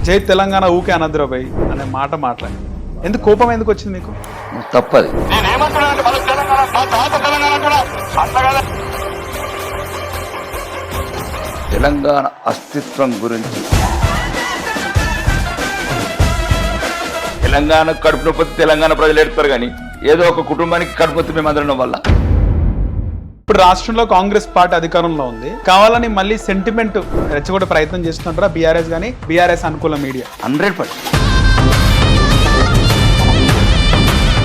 జై తెలంగాణ ఊకే అనద్రబాయ్ అనే మాట మాట్లాడి ఎందుకు కోపం ఎందుకు వచ్చింది మీకు? తప్పది. తెలంగాణ అస్తిత్వం గురించి తెలంగాణ కడుపు నొప్పి తెలంగాణ ప్రజలు ఎడతారు కానీ ఏదో ఒక కుటుంబానికి కడుపు నొప్పి మేము అందడం వల్ల. ఇప్పుడు రాష్ట్రంలో కాంగ్రెస్ పార్టీ అధికారంలో ఉంది, కావాలని మళ్ళీ సెంటిమెంట్ రెచ్చగొట్టే ప్రయత్నం చేస్తుంటారా బీఆర్ఎస్ కానీ బీఆర్ఎస్ అనుకూల మీడియా? 100%.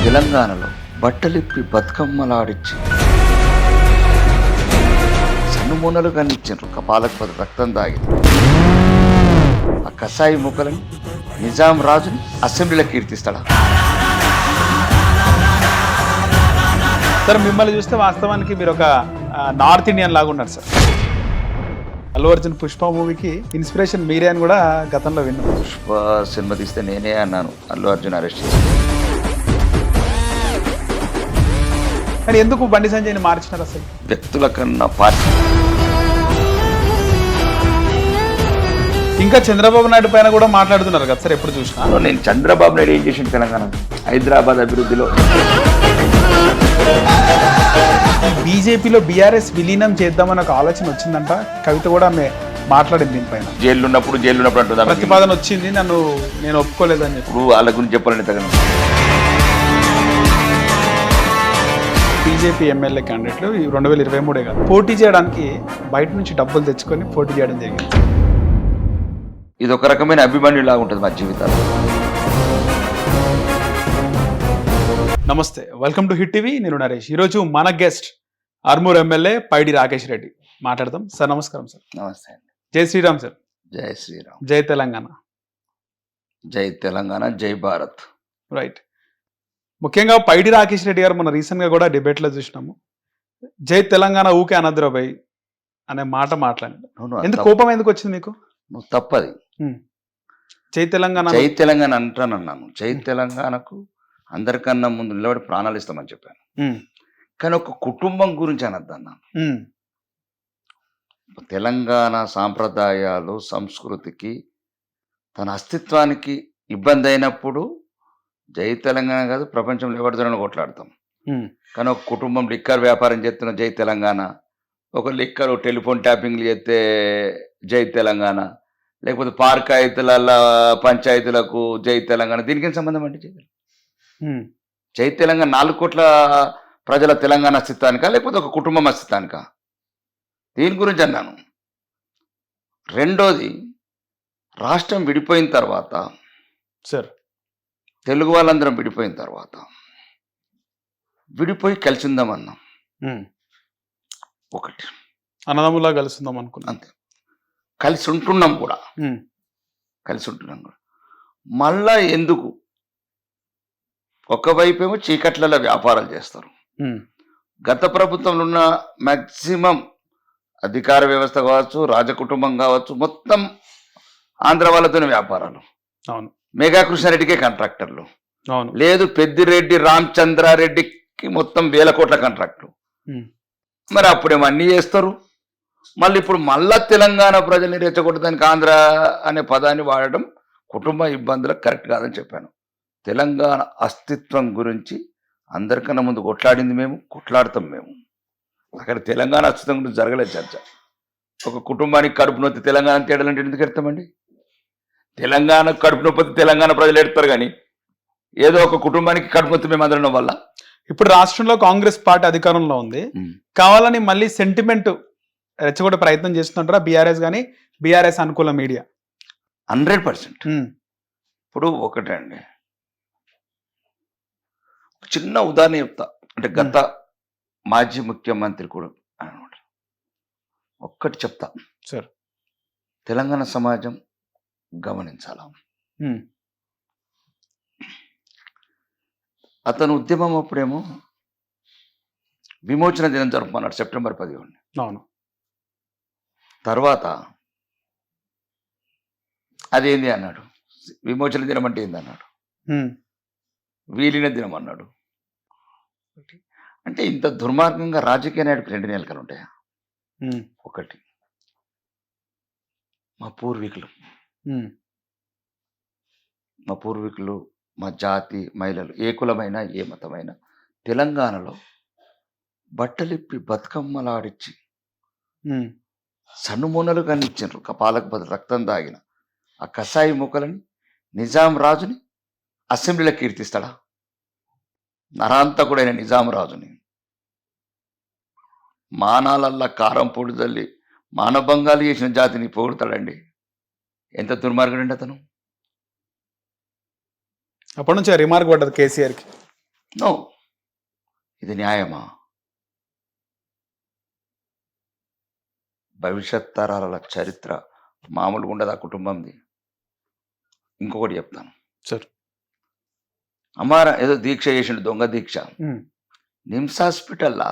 తెలంగాణలో బట్టలిప్పి బతుకమ్మలాడిచ్చి సన్నుమూనలు కనిచ్చిండ్రు. కపాలకు పది రక్తం తాగింది. ఆ కసాయి ముక్కలని నిజాం రాజుని అసెంబ్లీలో కీర్తిస్తాడా? సార్ మిమ్మల్ని చూస్తే వాస్తవానికి మీరు ఒక నార్త్ ఇండియన్ లాగా ఉన్నారు సార్. అల్లు అర్జున్ పుష్ప మూవీకి ఇన్స్పిరేషన్ మీరే అని కూడా గతంలో విన్నాం. పుష్ప సినిమా తీస్తే నేనే అన్నాను అల్లు అర్జున్ అరెస్ట్ చేసి. కానీ ఎందుకు బండి సంజయ్ని మార్చినారు అసలు? వ్యక్తుల కన్నా పార్టీ. ఇంకా చంద్రబాబు నాయుడు పైన కూడా మాట్లాడుతున్నారు కదా సార్ ఎప్పుడు చూసినా. నేను చంద్రబాబు నాయుడు ఏం చేసింది తెలంగాణ హైదరాబాద్ అభివృద్ధిలో? బీజేపీలో బీఆర్ఎస్ విలీనం చేద్దామని ఒక ఆలోచన వచ్చిందంట. కవిత కూడా ఆమె మాట్లాడింది దీనిపైన. జైలు ఉన్నప్పుడు అంటుందా? ప్రతిపాదన వచ్చింది, నేను ఒప్పుకోలేదని చెప్పి. ఇప్పుడు వాళ్ళ గురించి చెప్పాలని తగను. బీజేపీ ఎమ్మెల్యే క్యాండిడేట్లు 2023 కాదు పోటీ చేయడానికి బయట నుంచి డబ్బులు తెచ్చుకొని పోటీ చేయడం జరిగింది. ఇది ఒక రకమైన అభిమన్యులాగా ఉంటుంది మా జీవితాలు. నమస్తే, వెల్కమ్ టు హిట్ టీవీ. నేను నరేష్. ఈరోజు మన గెస్ట్ ఆర్మూర్ ఎమ్మెల్యే పైడి రాకేష్ రెడ్డి మాట్లాడదాం. సార్ నమస్కారం. సార్ నమస్తే అండి. జై శ్రీరామ్ సార్. జై శ్రీరామ్. జై తెలంగాణ. జై తెలంగాణ, జై భారత్. రైట్. ముఖ్యంగా పైడి రాకేష్ రెడ్డి గారు మన రీసెంట్గా కూడా డిబేట్లో చూసినాము. జై తెలంగాణ ఊకే అనద్రబాయ్ అనే మాట మాట్లాడండి. ఎందుకు కోపం ఎందుకు వచ్చింది మీకు? నువ్వు తప్పది. జై తెలంగాణ అంటానన్నాను. జై తెలంగాణకు అందరికన్నా ముందు నిలబడి ప్రాణాలు ఇస్తామని చెప్పాను. కానీ ఒక కుటుంబం గురించి అనద్దన్నాను. తెలంగాణ సాంప్రదాయాలు సంస్కృతికి తన అస్తిత్వానికి ఇబ్బంది అయినప్పుడు జై తెలంగాణ కాదు ప్రపంచంలో ఎవరితోనైనా కొట్లాడతాం. కానీ ఒక కుటుంబం లిక్కర్ వ్యాపారం చేస్తున్న జై తెలంగాణ, ఒక లిక్కర్ టెలిఫోన్ ట్యాపింగ్లు చేస్తే జై తెలంగాణ, లేకపోతే పార్కాయితుల పంచాయతీలకు జై తెలంగాణ, దీనికి ఏం సంబంధం అంటే? జై తెలంగాణ 4 కోట్ల ప్రజల తెలంగాణ అస్తిత్వానికా లేకపోతే ఒక కుటుంబం అస్తిత్వానికా? దీని గురించి అన్నాను. రెండోది, రాష్ట్రం విడిపోయిన తర్వాత సార్ తెలుగు వాళ్ళందరం విడిపోయిన తర్వాత విడిపోయి కలిసి ఉందామన్నాం. ఒకటి అన్నదమ్ములా కలుస్తుందాం అనుకున్నాం. అంతే. కలిసి ఉంటున్నాం కూడా. మళ్ళా ఎందుకు? ఒకవైపేమో చీకట్లలో వ్యాపారాలు చేస్తారు. గత ప్రభుత్వంలో ఉన్న మ్యాక్సిమం అధికార వ్యవస్థ కావచ్చు, రాజకుటుంబం కావచ్చు, మొత్తం ఆంధ్ర వాళ్ళతోనే వ్యాపారాలు. అవును. మెగా కృష్ణారెడ్డికే కాంట్రాక్టర్లు. అవును. లేదు పెద్దిరెడ్డి రామచంద్రారెడ్డికి మొత్తం 1000 కోట్ల కాంట్రాక్టులు. మరి అప్పుడేమో అన్నీ చేస్తారు. మళ్ళీ ఇప్పుడు మళ్ళా తెలంగాణ ప్రజల్ని రెచ్చగొట్టడానికి ఆంధ్ర అనే పదాన్ని వాడడం కుటుంబ ఇబ్బందులకు కరెక్ట్ కాదని చెప్పాను. తెలంగాణ అస్తిత్వం గురించి అందరికన్నా ముందు కొట్లాడింది మేము, కొట్లాడతాం మేము. అక్కడ తెలంగాణ అస్తిత్వం గురించి జరగలేదు చర్చ. ఒక కుటుంబానికి కడుపు నొప్పి తెలంగాణ తేడాలంటే ఎందుకు ఎడతామండి? తెలంగాణ కడుపు నొప్పి తెలంగాణ ప్రజలు ఎడతారు కానీ ఏదో ఒక కుటుంబానికి కడుపు నొప్పి మేము అందడం వల్ల. ఇప్పుడు రాష్ట్రంలో కాంగ్రెస్ పార్టీ అధికారంలో ఉంది, కావాలని మళ్ళీ సెంటిమెంట్ రెచ్చగొట్టే ప్రయత్నం చేస్తుంటారా బీఆర్ఎస్ కానీ బీఆర్ఎస్ అనుకూల మీడియా? 100%. ఇప్పుడు ఒకటండి, చిన్న ఉదాహరణ చెప్తా. అంటే గత మాజీ ముఖ్యమంత్రి కూడా అనమాట. ఒక్కటి చెప్తా సార్, తెలంగాణ సమాజం గమనించాల. అతను ఉద్యమం అప్పుడేమో విమోచన దినం జరుపుకున్నాడు సెప్టెంబర్ 11. అవును. తర్వాత అదేంది అన్నాడు, విమోచన దినం అంటే ఏంది అన్నాడు, వీలిన దినం అన్నాడు. అంటే ఇంత దుర్మార్గంగా రాజకీయ నాయకుడికి 2 నెలకలు ఉంటాయా? ఒకటి, మా పూర్వీకులు మా పూర్వీకులు, మా జాతి మహిళలు ఏ కులమైనా ఏ మతమైనా తెలంగాణలో బట్టలిప్పి బతుకమ్మలాడిచ్చి ఉమ్, సన్నుమూనలు కనిచ్చిండ్రు. కపాలకు బదులు రక్తం దాగిన ఆ కసాయి ముక్కలని నిజాం రాజుని అసెంబ్లీలో కీర్తిస్తాడా? నరాంతకుడైన నిజాం రాజుని మానాలల్లా కారం పొడి తల్లి మానభంగాలు చేసిన జాతిని పొగుడతాడండి. ఎంత దుర్మార్గుడండి అతను. అప్పటి నుంచి రిమార్క్ పడ్డది కేసీఆర్కి. నో, ఇది న్యాయమా? భవిష్యత్ తరాల చరిత్ర మామూలుగా ఉండదు ఆ కుటుంబంది. ఇంకొకటి చెప్తాను. సరే. అమ్మారా ఏదో దీక్ష చేసిండు, దొంగ దీక్ష. ఉమ్, నిమ్స్ హాస్పిటల్లా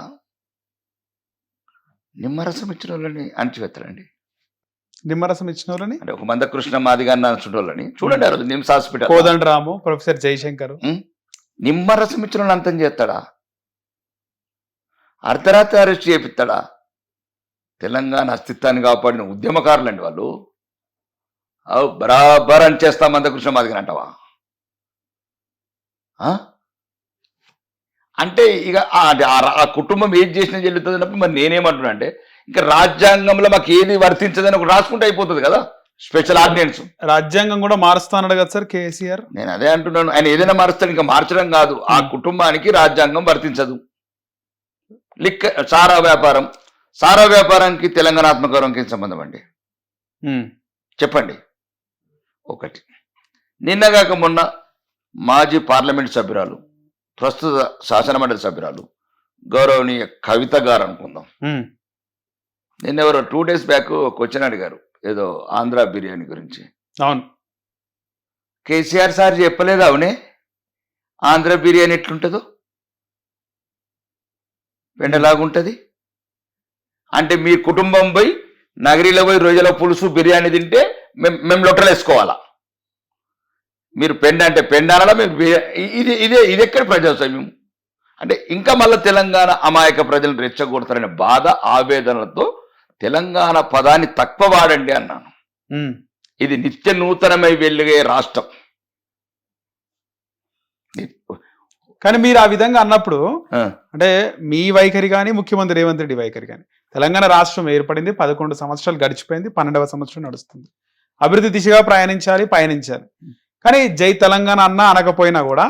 నిమ్మరసం ఇచ్చిన వాళ్ళని అణచివేస్తాడండి. నిమ్మరసం ఇచ్చిన వాళ్ళని అంటే ఒక మందకృష్ణ మాదిగాన్ని అనిచిన వాళ్ళని చూడండి. ఆ రోజు నిమ్స్ హాస్పిటల్ కోదండరాము, ప్రొఫెసర్ జయశంకర్ నిమ్మరసం ఇచ్చిన వాళ్ళని అంతం చేస్తాడా? అర్ధరాత్రి అరెస్ట్ చేపిస్తాడా? తెలంగాణ అస్తిత్వాన్ని కాపాడిన ఉద్యమకారులండి వాళ్ళు. బరాబర్ అని చేస్తా మందకృష్ణ మాదిగని అంటావా? అంటే ఇక ఆ కుటుంబం ఏది చేసినా చెల్లుతుంది అన్నప్పుడు మరి నేనేమంటున్నా అంటే ఇంకా రాజ్యాంగంలో మాకు ఏది వర్తించదని ఒక రాసుకుంటే అయిపోతుంది కదా, స్పెషల్ ఆర్డినెన్స్. రాజ్యాంగం కూడా మారుస్తానడు కదా సార్ కేసీఆర్. నేను అదే అంటున్నాను, ఆయన ఏదైనా మారుస్తాడు. ఇంకా మార్చడం కాదు, ఆ కుటుంబానికి రాజ్యాంగం వర్తించదు. సారా వ్యాపారం, సారా వ్యాపారానికి తెలంగాణ ఆత్మగౌరవంకి ఏం సంబంధం అండి? చెప్పండి. ఒకటి, నిన్నగాక మొన్న మాజీ పార్లమెంట్ సభ్యురాలు, ప్రస్తుత శాసనమండలి సభ్యురాలు గౌరవనీయ కవిత గారు అనుకుందాం, నిన్నెవరో 2 days బ్యాక్ క్వశ్చన్ అడిగారు ఏదో ఆంధ్ర బిర్యానీ గురించి. అవును, కేసీఆర్ సార్ చెప్పలేదు అవునే ఆంధ్ర బిర్యానీ ఎట్లుంటుందో, వెండలాగుంటుంది అంటే మీ కుటుంబం పోయి నగరిలో పోయి రొయ్యల పులుసు బిర్యానీ తింటే మేము లొట్టలు వేసుకోవాలా? మీరు పెండ అంటే పెండాలా? మీరు ఇది ఎక్కడ ప్రజాస్వామ్యం అంటే? ఇంకా మళ్ళీ తెలంగాణ అమాయక ప్రజలను రెచ్చగొడతారనే బాధ ఆవేదనలతో తెలంగాణ పదాన్ని తక్కువ వాడండి అన్నాను. ఇది నిత్య నూతనమై వెలుగే రాష్ట్రం. కానీ మీరు ఆ విధంగా అన్నప్పుడు అంటే మీ వైఖరి కానీ ముఖ్యమంత్రి రేవంత్ రెడ్డి వైఖరి కానీ, తెలంగాణ రాష్ట్రం ఏర్పడింది, 11 సంవత్సరాలు గడిచిపోయింది, 12వ సంవత్సరం నడుస్తుంది, అభివృద్ధి దిశగా పయనించాలి. కానీ జై తెలంగాణ అన్న అనకపోయినా కూడా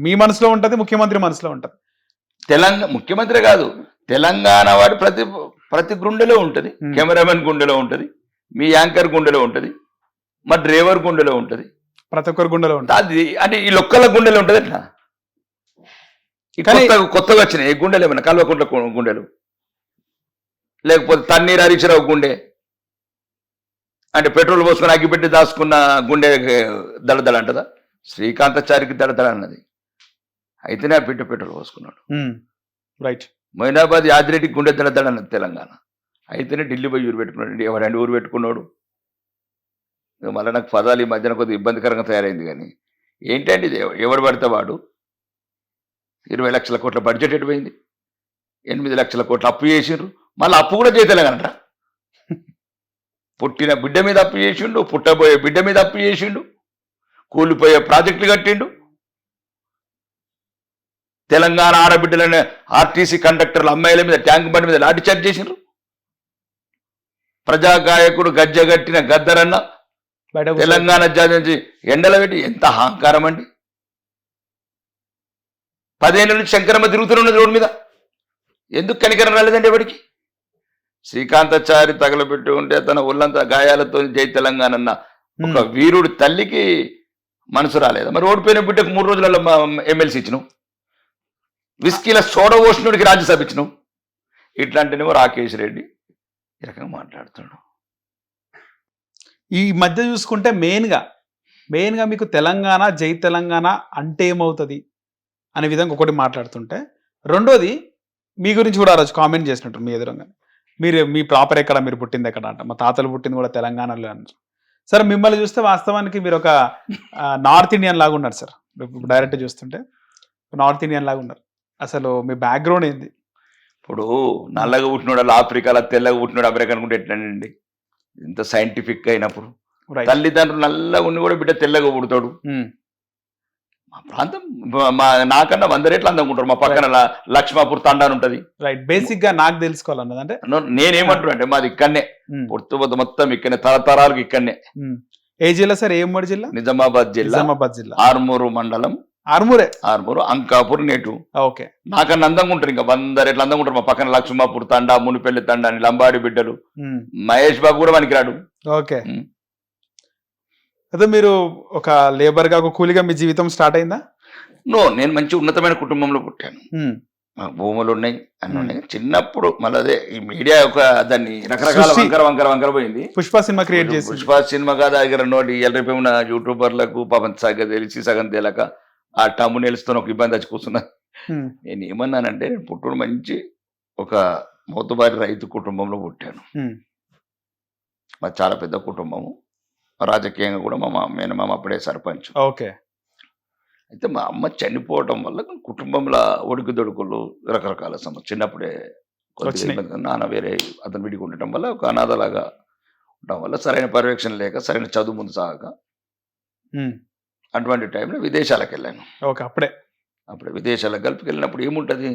మీ మనసులో ఉంటది, ముఖ్యమంత్రి మనసులో ఉంటది. ముఖ్యమంత్రి కాదు, తెలంగాణ వాడి ప్రతి గుండెలో ఉంటది. కెమెరామెన్ గుండెలో ఉంటది, మీ యాంకర్ గుండెలో ఉంటది, మా డ్రైవర్ గుండెలో ఉంటది, ప్రతి ఒక్కరి గుండెలో ఉంటది. అది అంటే ఈ లొక్కల గుండెలో ఉంటది. కొత్తగా వచ్చినాయి గుండెలు ఏమన్నా కల్వకుంట్ల గుండెలు, లేకపోతే తన్నీరు హరీశ్రావు గుండె అంటే పెట్రోల్ పోసుకొని అగ్గిపెట్టి దాచుకున్న గుండె దళదళ అంటదా? శ్రీకాంతాచారికి దళదళ అన్నది. అయితేనే ఆ పెట్రోల్ పోసుకున్నాడు. రైట్. మొయినాబాద్ యాదిరెడ్డికి గుండె దళదళ అన్నది తెలంగాణ. అయితేనే ఢిల్లీ పోయి ఊరు పెట్టుకున్నాడు. ఎవరండి ఊరు పెట్టుకున్నాడు? మళ్ళీ నాకు పదాలు ఈ మధ్యన కొద్దిగా ఇబ్బందికరంగా తయారైంది. కానీ ఏంటండి ఇది? ఎవరు పడితే వాడు 20 లక్షల కోట్ల బడ్జెట్ ఎటుపోయింది, 8 లక్షల కోట్ల అప్పు చేసిండ్రు. మళ్ళీ అప్పు కూడా చేయలేగనట. పుట్టిన బిడ్డ మీద అప్పు చేసిండు, పుట్టబోయే బిడ్డ మీద అప్పు చేసిండు, కూలిపోయే ప్రాజెక్టులు కట్టిండు. తెలంగాణ ఆడబిడ్డలనే ఆర్టీసీ కండక్టర్ల అమ్మాయిల మీద ట్యాంక్ బండి మీద లాఠీ చార్జ్ చేసిండ్రు. ప్రజాగాయకుడు గజ్జగట్టిన గద్దరన్న తెలంగాణ జాతి నుంచి ఎండల పెట్టి ఎంత అహంకారం అండి! 10 ఏళ్ళ నుంచి శంకరమ్మ తిరుగుతున్నది రోడ్డు మీద. ఎందుకు కనికరం రాలేదండి ఎవరికి? శ్రీకాంతాచారి తగలబెట్టి ఉంటే తన ఒళ్ళంతా గాయాలతో జై తెలంగాణ అన్న ఒక వీరుడు తల్లికి మనసు రాలేదా? మరి ఓడిపోయిన బిడ్డకు 3 రోజులలో ఎమ్మెల్సీ ఇచ్చినావు, విస్కీల సోడ ఓషనుడికి రాజ్యసభ ఇచ్చినావు. ఇట్లాంటినేమో రాకేష్ రెడ్డి ఈ రకంగా మాట్లాడుతున్నాడు. ఈ మధ్య చూసుకుంటే మెయిన్గా మీకు తెలంగాణ, జై తెలంగాణ అంటే ఏమవుతుంది అనే విధంగా ఒకటి మాట్లాడుతుంటే, రెండోది మీ గురించి కూడా ఆ రోజు కామెంట్ చేసినట్టు మీ ఎదురుగా, మీ ప్రాపర్ ఎక్కడ, మీరు పుట్టింది ఎక్కడ అంటే, మా తాతలు పుట్టింది కూడా తెలంగాణలో అన్నారు. సార్ మిమ్మల్ని చూస్తే వాస్తవానికి మీరు ఒక నార్త్ ఇండియన్ లాగా ఉన్నారు సార్. డైరెక్ట్ చూస్తుంటే నార్త్ ఇండియన్ లాగా ఉన్నారు. అసలు మీ బ్యాక్గ్రౌండ్ ఏంది? ఇప్పుడు నల్లగా పుట్టినోడు ఆఫ్రికాలో, తెల్లగా పుట్టినోడు అమెరికా అనుకుంటే ఎట్లండి? ఇంత సైంటిఫిక్గా అయినప్పుడు రైట్. తల్లిదండ్రులు నల్లగా ఉండి కూడా బిడ్డ తెల్లగా పుడతాడు. మా ప్రాంతం నాకన్నా 100 రెట్లు అందంగా ఉంటారు. మా పక్కన లక్ష్మాపూర్ తండా అని ఉంటది. రైట్. బేసిక్ గా నాకు తెలుసుకోవాలన్నది అంటే నేనేమంటున్నా అంటే మాది ఇక్కడనే పుట్టుబద్దు మొత్తం ఇక్కడనే తరతరాలకు ఇక్కడనే. ఏ జిల్లా సార్? ఏ ఉమ్మడి జిల్లా? నిజామాబాద్ జిల్లా, నిజామాబాద్ జిల్లా, ఆర్మూరు మండలం, ఆర్మూరే, ఆర్మూరు అంకాపూర్ నేటు. ఓకే. నాకన్నా అందంగా ఉంటారు, ఇంకా 100 రెట్లు అందంగా ఉంటారు. మా పక్కన లక్ష్మాపూర్ తండా, మునిపెల్లి తండా అని లంబాడి బిడ్డలు. మహేష్ బాబు కూడా పనికిరాడు. ఓకే. అదే మీరు ఒక లేబర్ గా, ఒక కూలిగా మీ జీవితం స్టార్ట్ అయిందా? నేను మంచి ఉన్నతమైన కుటుంబంలో పుట్టాను. మాకు భూములు ఉన్నాయి, అన్ని ఉన్నాయి. చిన్నప్పుడు మళ్ళీ అదే ఈ మీడియా ఒక దాన్ని రకరకాల వంకర పోయింది. పుష్ప సినిమా క్రియేట్ చేసి, పుష్ప సినిమా కాదు దగ్గర నోటి ఎల్లరిపై ఉన్న యూట్యూబర్లకు పాపం సగం తెలిసి సగం తెలియక ఆ టమ్ము నిలుస్తున్న ఒక ఇబ్బంది వచ్చి కూర్చున్నా. నేను ఏమన్నానంటే, పుట్టుడు మంచి ఒక మోతుబారి రైతు కుటుంబంలో పుట్టాను. మాది చాలా పెద్ద కుటుంబము. రాజకీయంగా కూడా మా మేనమామ అప్పుడే సర్పంచ్. ఓకే. అయితే మా అమ్మ చనిపోవడం వల్ల కుటుంబంలో ఒడుకుదొడుకులు రకరకాల సమస్య చిన్నప్పుడే కొద్దిగా నాన్న వేరే అతను విడిగా ఉండటం వల్ల ఒక అనాథలాగా ఉండటం వల్ల సరైన పర్యవేక్షణ లేక సరైన చదువు ముందు సాగక అటువంటి టైంలో విదేశాలకు వెళ్ళాను. ఓకే. అప్పుడే విదేశాలకు కలిపి వెళ్ళినప్పుడు ఏముంటుంది,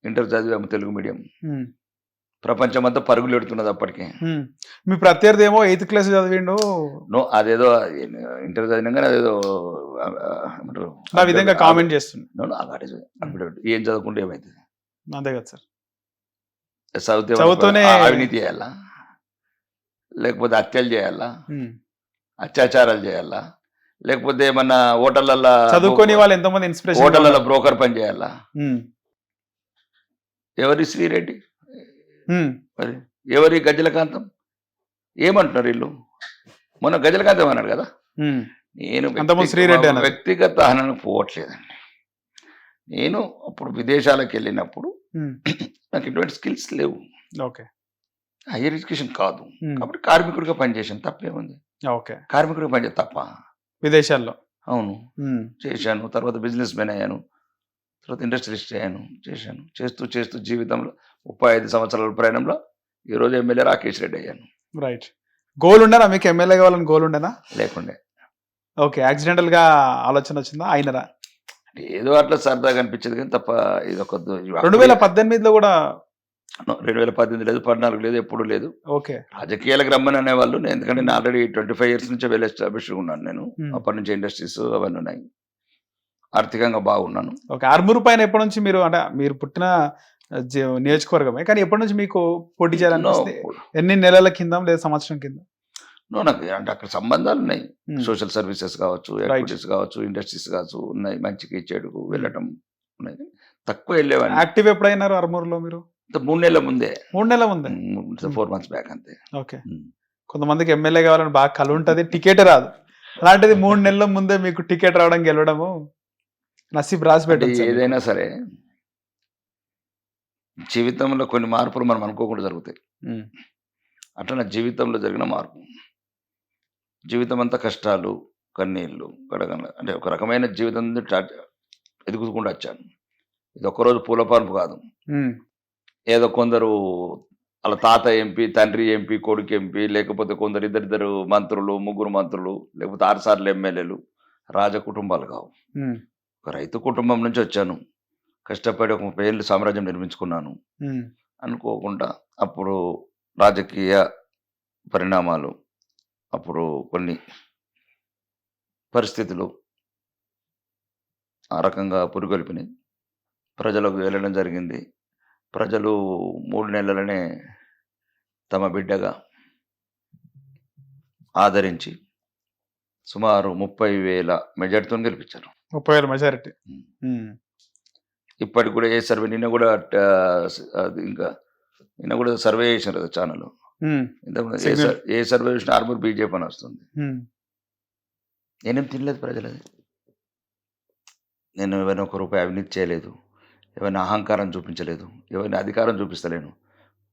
ఇంటర్ చదివాము తెలుగు మీడియం. ప్రపంచం అంతా పరుగులు పెడుతున్నది అప్పటికే. మీ ప్రత్యర్థి ఏమో 8th క్లాస్ చదివిండు. అదేదో ఇంటర్ చదివినాగానే అదేదో నా విధంగా కామెంట్ చేస్తున్నాను. ఏం చదువుకుంటే ఏమైతుంది? అంతే కదా సార్. చదువుతూనే అవినీతి చేయాలా, లేకపోతే హత్యలు చేయాలా, అత్యాచారాలు చేయాలా, లేకపోతే ఏమన్నా హోటళ్లలో చదువుకొని వాళ్ళు ఎంతమంది ఇన్స్పిరేషన్, హోటళ్లలో బ్రోకర్ పని చేయాలా? ఎవరి శ్రీరెడ్డి, మరి ఎవరి గజలకాంతం? ఏమంటున్నారు వీళ్ళు? మొన్న గజలకాంతం అన్నాడు కదా. నేను వ్యక్తిగత హనకు పోవట్లేదండి. నేను అప్పుడు విదేశాలకు వెళ్ళినప్పుడు నాకు ఎటువంటి స్కిల్స్ లేవు. ఓకే. హైయర్ ఎడ్యుకేషన్ కాదు కాబట్టి కార్మికుడిగా పనిచేసాను. తప్పేముంది? ఓకే. కార్మికుడిగా పనిచేసి తప్ప విదేశాల్లో? అవును, చేశాను. తర్వాత బిజినెస్ మ్యాన్ అయ్యాను, తర్వాత ఇండస్ట్రియలిస్ట్ అయ్యాను. చేస్తూ జీవితంలో 35 సంవత్సరాల ప్రయాణంలో ఈరోజు ఎమ్మెల్యే రాకేష్ రెడ్డి అయ్యాను. రైట్. గోల్ ఉండేనా మీకు? ఎమ్మెల్యే కావాలని గోల్ ఉండేనా? లేకుండే. ఓకే. యాక్సిడెంటల్ గా ఆలోచన వచ్చిందా? అయినరా? ఏదో అట్లా సరదాగా అనిపించేది కానీ తప్ప ఇదొక 2018లో కూడా 2018 లేదు, 14 లేదు, ఎప్పుడు లేదు. ఓకే. రాజకీయాలకు రమ్మని అనేవాళ్ళు. ఎందుకంటే నేను ఆల్రెడీ 25 years నుంచి వెల్ ఎస్టాబ్లిష్ ఉన్నాను. నేను అప్పటి నుంచి ఇండస్ట్రీస్ అవన్నీ ఉన్నాయి. ఆర్థికంగా బాగున్నాను. ఓకే. ఆర్మూరు పైన ఎప్పటి నుంచి మీరు, అంటే మీరు పుట్టిన నియోజకవర్గమే కానీ ఎప్పటి నుంచి మీకు పోటీ చేయాలని? ఎన్ని నెలల కింద లేదా సంవత్సరం కింద? నాకు అంటే అక్కడ సంబంధాలు ఉన్నాయి. సోషల్ సర్వీసెస్ కావచ్చు, యాక్టివిటీస్ కావచ్చు, ఇండస్ట్రీస్ కావచ్చు ఉన్నాయి. మంచికి చెడుకు వెళ్ళటం ఉన్నాయి. తక్కువ వెళ్ళేవాడిని. యాక్టివ్ ఎప్పుడైనారు ఆర్మూరులో మీరు? 3 నెలల ముందే. 3 నెలల ముందే? 4 months బ్యాక్ అంతే. ఓకే. కొంతమందికి ఎమ్మెల్యే కావాలని బాగా కలు ఉంటుంది, టికెట్ రాదు. అలాంటిది 3 నెలల ముందే మీకు టికెట్ రావడం, గెలవడము నసీబ్ రాసి పెట్టండి. ఏదైనా సరే జీవితంలో కొన్ని మార్పులు మనం అనుకోకుండా జరుగుతాయి. అట్లా నా జీవితంలో జరిగిన మార్పు, జీవితం అంతా కష్టాలు, కన్నీళ్ళు, గడగల, అంటే ఒక రకమైన జీవితం ఎదుగుకుంటూ వచ్చాను. ఇది ఒక్కరోజు పూల పాన్పు కాదు. ఏదో కొందరు వాళ్ళ తాత ఎంపీ, తండ్రి ఎంపీ, కొడుకు ఎంపీ, లేకపోతే కొందరు ఇద్దరిద్దరు మంత్రులు, 3 మంత్రులు, లేకపోతే 6 సార్లు ఎమ్మెల్యేలు. రాజ కుటుంబాలు కావు. ఒక రైతు కుటుంబం నుంచి వచ్చాను. కష్టపడి ఒక 30 ఏళ్ళు సామ్రాజ్యం నిర్మించుకున్నాను. అనుకోకుండా అప్పుడు రాజకీయ పరిణామాలు, అప్పుడు కొన్ని పరిస్థితులు ఆ రకంగా పురుగొల్పినాయి. ప్రజలకు వెళ్ళడం జరిగింది. ప్రజలు 3 నెలలనే తమ బిడ్డగా ఆదరించి సుమారు 30,000 మెజార్టీతో గెలిపించారు. 30,000 మెజారిటీ. ఇప్పటికి కూడా ఏ సర్వే, నిన్న కూడా సర్వే చేసినారు కదా ఛానల్. ఏ సర్వే చేసిన ఆర్మూర్ బీజేపీ అని వస్తుంది. నేనేం తినలేదు ప్రజలది. నేను ఎవరైనా ₹1 అవినీతి చేయలేదు, ఎవరైనా అహంకారం చూపించలేదు, ఎవరైనా అధికారం చూపిస్తలేను.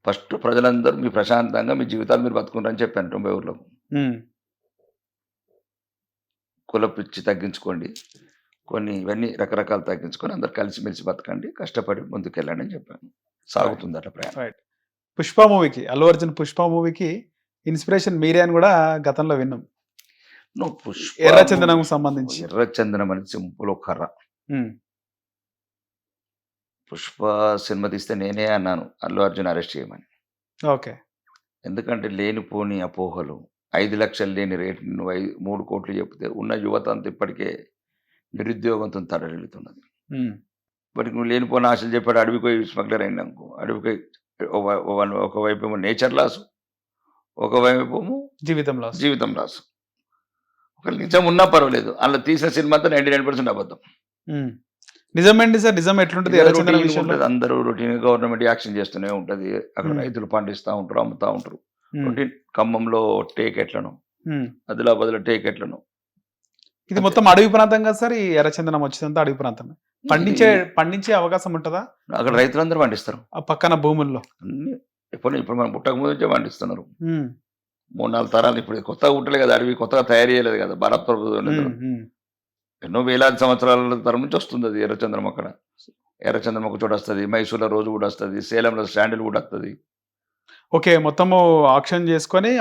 ఫస్ట్ ప్రజలందరూ మీ ప్రశాంతంగా మీ జీవితాలు మీరు బతుకుంటారని చెప్పాను 90 ఊర్లకు. కుల పిచ్చి తగ్గించుకోండి, కొన్ని ఇవన్నీ రకరకాలు తగ్గించుకొని అందరు కలిసిమెలిసి బతకండి, కష్టపడి ముందుకెళ్ళండి అని చెప్పాను. సాగుతుంది అట్లా ప్రయాణం. పుష్ప మూవీకి, అల్లు అర్జున్ పుష్ప మూవీకి ఇన్స్పిరేషన్ మీరే అని కూడా గతంలో విన్నాం. నువ్వు పుష్ప ఎర్రచందనం సంబంధించి. ఎర్రచందనం అనేది సింపుల్ కర్ర. ఉమ్, పుష్ప సినిమా తీస్తే నేనే అన్నాను అల్లు అర్జున్ అరెస్ట్ చేయమని. ఓకే. ఎందుకంటే లేనిపోని అపోహలు, 5 లక్షలు లేని రేటు నువ్వు 3 కోట్లు చెప్తే ఉన్న యువత అంతా ఇప్పటికే నిరుద్యోగంతో తరలిల్లుతున్నది. ఉమ్, వాటికి నువ్వు లేనిపోని ఆశలు చెప్పాడు, అడవికి పోయి స్మగ్లర్ అయింది అనుకో, అడవికి పోయి ఒకవైపు ఏమో నేచర్ లాస్, ఒకవైపు ఏమో జీవితంలో. జీవితం లాస్. ఒక నిజం ఉన్నా పర్వాలేదు, అలా తీసిన సినిమా అంతా 99% అబద్ధం. ఉమ్. నిజమేంటి సార్, నిజం ఎట్లుంటది ఎర్రచందనం రొటీన్ విషయంలో? ఉంటుంది, అందరూ రొటీన్ గవర్నమెంట్ యాక్షన్ చేస్తూనే ఉంటది. అక్కడ ఉమ్. రైతులు పండిస్తూ ఉంటారు, అమ్ముతా ఉంటారు. ఉమ్, రొటీన్ ఖమ్మంలో టేక్ ఎట్లను, ఉమ్. ఆదిలాబాద్లో టేక్ ఎట్లను. ఇది మొత్తం అడవి ప్రాంతం కదా సార్, ఈ ఎర్రచందనం వచ్చేదంతా అడవి ప్రాంతం. పండించే అవకాశం ఉంటుందా అక్కడ రైతులందరూ పండిస్తారు ఆ పక్కన భూముల్లో? అన్ని. ఇప్పుడు మనం పుట్టక ముందు నుంచే పండిస్తున్నారు. ఉమ్, 3-4 తరాలు. ఇప్పుడు కొత్తగా పుట్టలే కదా, అడవి కొత్తగా తయారు చేయలేదు కదా భారత ప్రభుత్వం. ఉమ్, ఉమ్. ఎన్నో వేలాది సంవత్సరాల తరం నుంచి వస్తుంది అది ఎర్రచంద్రం. అక్కడ ఎర్రచంద్రం ఒక చోట వస్తుంది, మైసూర్లో రోజు కూడా వస్తుంది, సేలంలో శాండిల్ కూడా వస్తుంది. ఓకే, మొత్తము ఆక్షన్ చేసుకొని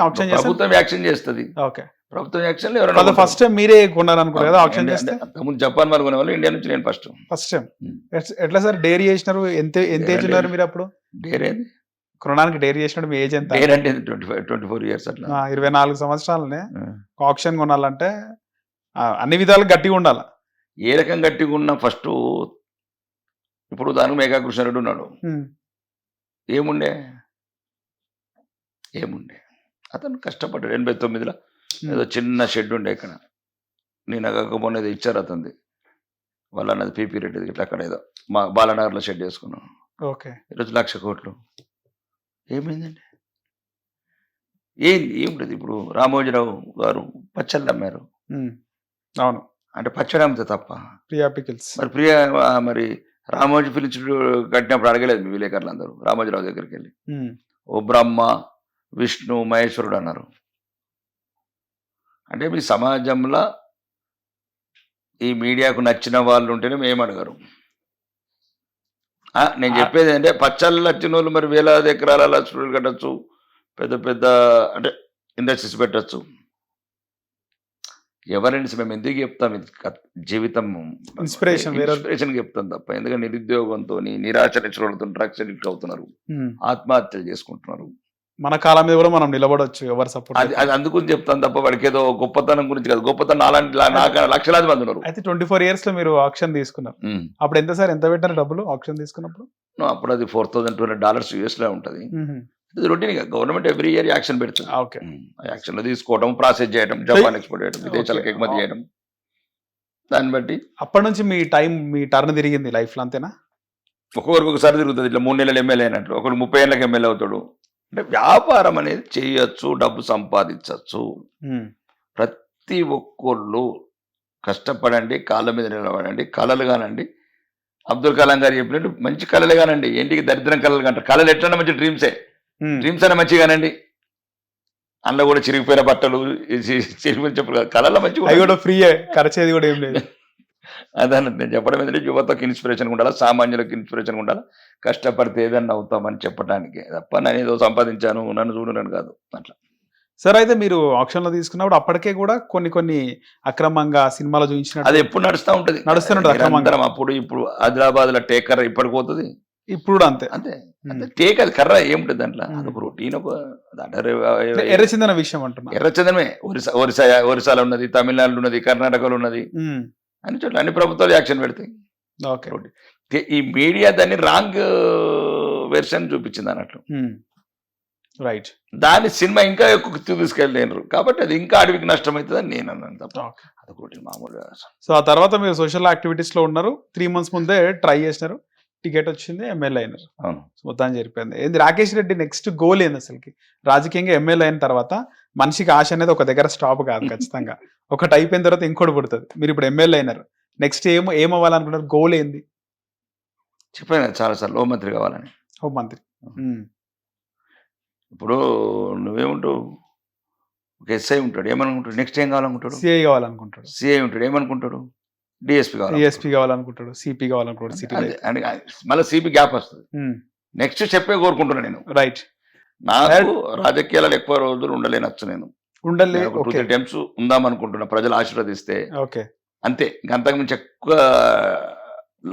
ప్రభుత్వం యాక్షన్ చేస్తుంది. ఓకే. ప్రభుత్వం యాక్షన్ ఎవరైనా ఫస్ట్ టైం మీరే కొన్నారు అనుకుంటారు కదా ఆక్షన్ చేస్తే? అంతకుముందు జపాన్ వాళ్ళు కొనేవాళ్ళు, ఇండియా నుంచి నేను ఫస్ట్ టైం. ఎట్లా సార్ డైరీ చేసినారు? ఎంత ఏజ్ ఉన్నారు మీరు అప్పుడు? డేర్ ఏంది, కొనడానికి డైరీ చేసినప్పుడు మీ ఏజ్ ఎంత? డేర్ అంటే 24 years అట్లా. 24 సంవత్సరాలనే ఆక్షన్ కొనాలంటే అన్ని విధాలు గట్టిగా ఉండాలి. ఏ రకం గట్టిగా ఉన్నా ఫస్ట్. ఇప్పుడు దానికి మేఘా కృష్ణారెడ్డి ఉన్నాడు, ఏముండే అతను కష్టపడ్డాడు. 89లో ఏదో చిన్న షెడ్ ఉండే ఇక్కడ, నేను అగ్గకపోనేది ఇచ్చారు అతనిది, వాళ్ళ అన్నది పీపీ రెడ్డిది ఇట్లా. అక్కడ ఏదో మా బాలనగర్లో షెడ్ వేసుకున్నాం. ఓకే. ఈరోజు 1,00,000 కోట్లు. ఏమైందండి? ఏముంటుంది? ఇప్పుడు రామోజీరావు గారు పచ్చళ్ళు అమ్మారు. అవును, అంటే పచ్చడి అమ్మితే తప్ప. ప్రియా పికిల్స్. మరి రామోజీ పిలిచి కట్టినప్పుడు అడగలేదు మీ విలేకరులు అందరూ రామోజీరావు దగ్గరికి వెళ్ళి, ఓ బ్రహ్మ విష్ణు మహేశ్వరుడు అన్నారు. అంటే మీ సమాజంలో ఈ మీడియాకు నచ్చిన వాళ్ళు ఉంటేనే మేము అడగరు. నేను చెప్పేది ఏంటంటే పచ్చళ్ళు నచ్చిన వాళ్ళు మరి వేలాది ఎకరాల స్టూడియోలు కట్టచ్చు, పెద్ద పెద్ద అంటే ఇండస్ట్రీస్ పెట్టచ్చు. ఎవరైనా మేము ఎందుకు చెప్తాం, జీవితం ఇన్స్పిరేషన్ చెప్తాం తప్ప. ఎందుకంటే నిరుద్యోగంతో నిరాశ నిచ్చులతో డ్రగ్స్ అడిక్ట్ అవుతున్నారు, ఆత్మహత్యలు చేసుకుంటున్నారు. మన కాలం మీద కూడా మనం నిలబడవచ్చు, ఎవరు సపోర్ట్. అది అందుకు చెప్తాను తప్ప వాడికి ఏదో గొప్పతనం గురించి కాదు. గొప్పతనం అలాంటి లక్షలాది మంది ఉన్నారు. అయితే 24 years లో మీరు ఆక్షన్ తీసుకున్నారు. అప్పుడు ఎంత సార్, ఎంత పెట్టారు డబ్బులు ఆక్షన్ తీసుకున్నప్పుడు? అప్పుడు అది $4,200 US లో ఉంటుంది. ఇది రొటీన్ గా గవర్నమెంట్ ఎవ్రీ ఇయర్ యాక్షన్ పెడుతుంది. యాక్షన్ లో తీసుకోవడం, ప్రాసెస్ చేయడం, జపాన్ ఎక్స్పోర్ట్ చేయడం, విదేశాలకు ఎగుమతి చేయడం. దాన్ని బట్టి అప్పటి నుంచి మీ టర్న్ తిరిగింది లైఫ్ లో, అంతేనా? ఒక్కొక్కరికి ఒకసారి తిరుగుతుంది. ఇట్లా 3 నెలలు ఎమ్మెల్యే అయినట్లు, ఒకరు 30 ఏళ్ళకి ఎమ్మెల్యే అవుతాడు. అంటే వ్యాపారం అనేది చేయొచ్చు, డబ్బు సంపాదించవచ్చు. ప్రతి ఒక్కళ్ళు కష్టపడండి, కాళ్ళ మీద నిలబడండి, కళలు కానండి. అబ్దుల్ కలాం గారు చెప్పినట్టు మంచి కళలు కానండి. ఏంటికి దరిద్రం కళలు కంటారు. కళలు ఎట్లన్నా మంచి డ్రీమ్స్ అయినా మంచిగానండి. అందులో కూడా చిరిగిపోయిన బట్టలు చిరిగిపోయిన చెప్పులు, కళలో మంచిగా ఫ్రీ, ఖర్చేది కూడా ఏం లేదు. అదన్న నేను చెప్పడం ఏంటంటే యువతకు ఇన్స్పిరేషన్ ఉండాలి, సామాన్యులకు ఇన్స్పిరేషన్ ఉండాలి. కష్టపడితే ఏదన్నా అవుతామని చెప్పడానికి తప్ప నేను ఏదో సంపాదించాను నన్ను చూడను కాదు అట్లా. సార్ అయితే మీరు ఆక్షన్ లో తీసుకున్నప్పుడు అప్పటికే కూడా కొన్ని అక్రమంగా సినిమాలో చూపించిన అది ఎప్పుడు నడుస్తూనే అక్రమంగా. అప్పుడు ఇప్పుడు ఆదిలాబాద్ లో టేకర్ ఇప్పటికి పోతుంది, ఇప్పుడు కూడా అంతే అంతే అంతే. టేక్ అది కర్ర ఏముంటుంది దాంట్లో, అదొక రొటీన్. ఎర్రచందన విషయం అంటున్నా. ఎర్రచందనమే ఒరిస్సాలో ఉన్నది, తమిళనాడులో ఉన్నది, కర్ణాటకలో ఉన్నది, అన్ని చోట్ల అన్ని ప్రభుత్వాలు యాక్షన్ పెడతాయి. ఈ మీడియా దాన్ని రాంగ్ వెర్షన్ చూపించింది అన్నట్లు. రైట్. దాని సినిమా ఇంకా ఎక్కువ తీసుకెళ్ళలేరు కాబట్టి అది ఇంకా అడవికి నష్టం అవుతుందని నేను అన్నాను తప్ప అదొకటి మామూలుగా. సో ఆ తర్వాత మీరు సోషల్ యాక్టివిటీస్ లో ఉన్నారు. 3 months ముందే ట్రై చేసినారు, టికెట్ వచ్చింది, ఎమ్మెల్యే అయినారు. మొత్తాన్ని జరిపోయింది. ఏంది రాకేష్ రెడ్డి నెక్స్ట్ గోల్ ఏంది అసలుకి? రాజకీయంగా ఎమ్మెల్యే అయిన తర్వాత మనిషికి ఆశ అనేది ఒక దగ్గర స్టాప్ కాదు, ఖచ్చితంగా ఒకటి అయిపోయిన తర్వాత ఇంకోటి పుడుతుంది. మీరు ఇప్పుడు ఎమ్మెల్యే అయినారు, నెక్స్ట్ ఏమవ్వాలనుకున్నారు? గోల్ ఏంది? చెప్పాను చాలాసార్లు, హోంమంత్రి కావాలని. హోంమంత్రి. ఇప్పుడు నువ్వేముంటావు, ఒక ఎస్ఐ ఉంటాడు, ఏమనుకుంటాడు? నెక్స్ట్ ఏం కావాలనుకుంటాడు? సిఐ కావాలనుకుంటాడు. సిఐ ఉంటాడు, ఏమనుకుంటాడు? డిఎస్పీ కావాలనుకుంటాడు, సిపి కావాలనుకుంటాడు. మళ్ళీ సిపి గ్యాప్ వస్తుంది. నెక్స్ట్ చెప్పే కోరుకుంటున్నా నేను. రైట్. నాకు రాజకీయాలలో ఎక్కువ రోజులు ఉండలేనచ్చు. నేను ఉండలే. నేను ఒక 2, ఓకే 3 టైమ్స్ ఉందాం అనుకుంటున్నా ప్రజలు ఆశీర్వదిస్తే. ఓకే అంతే, ఇంక అంతకు మించి ఎక్కువ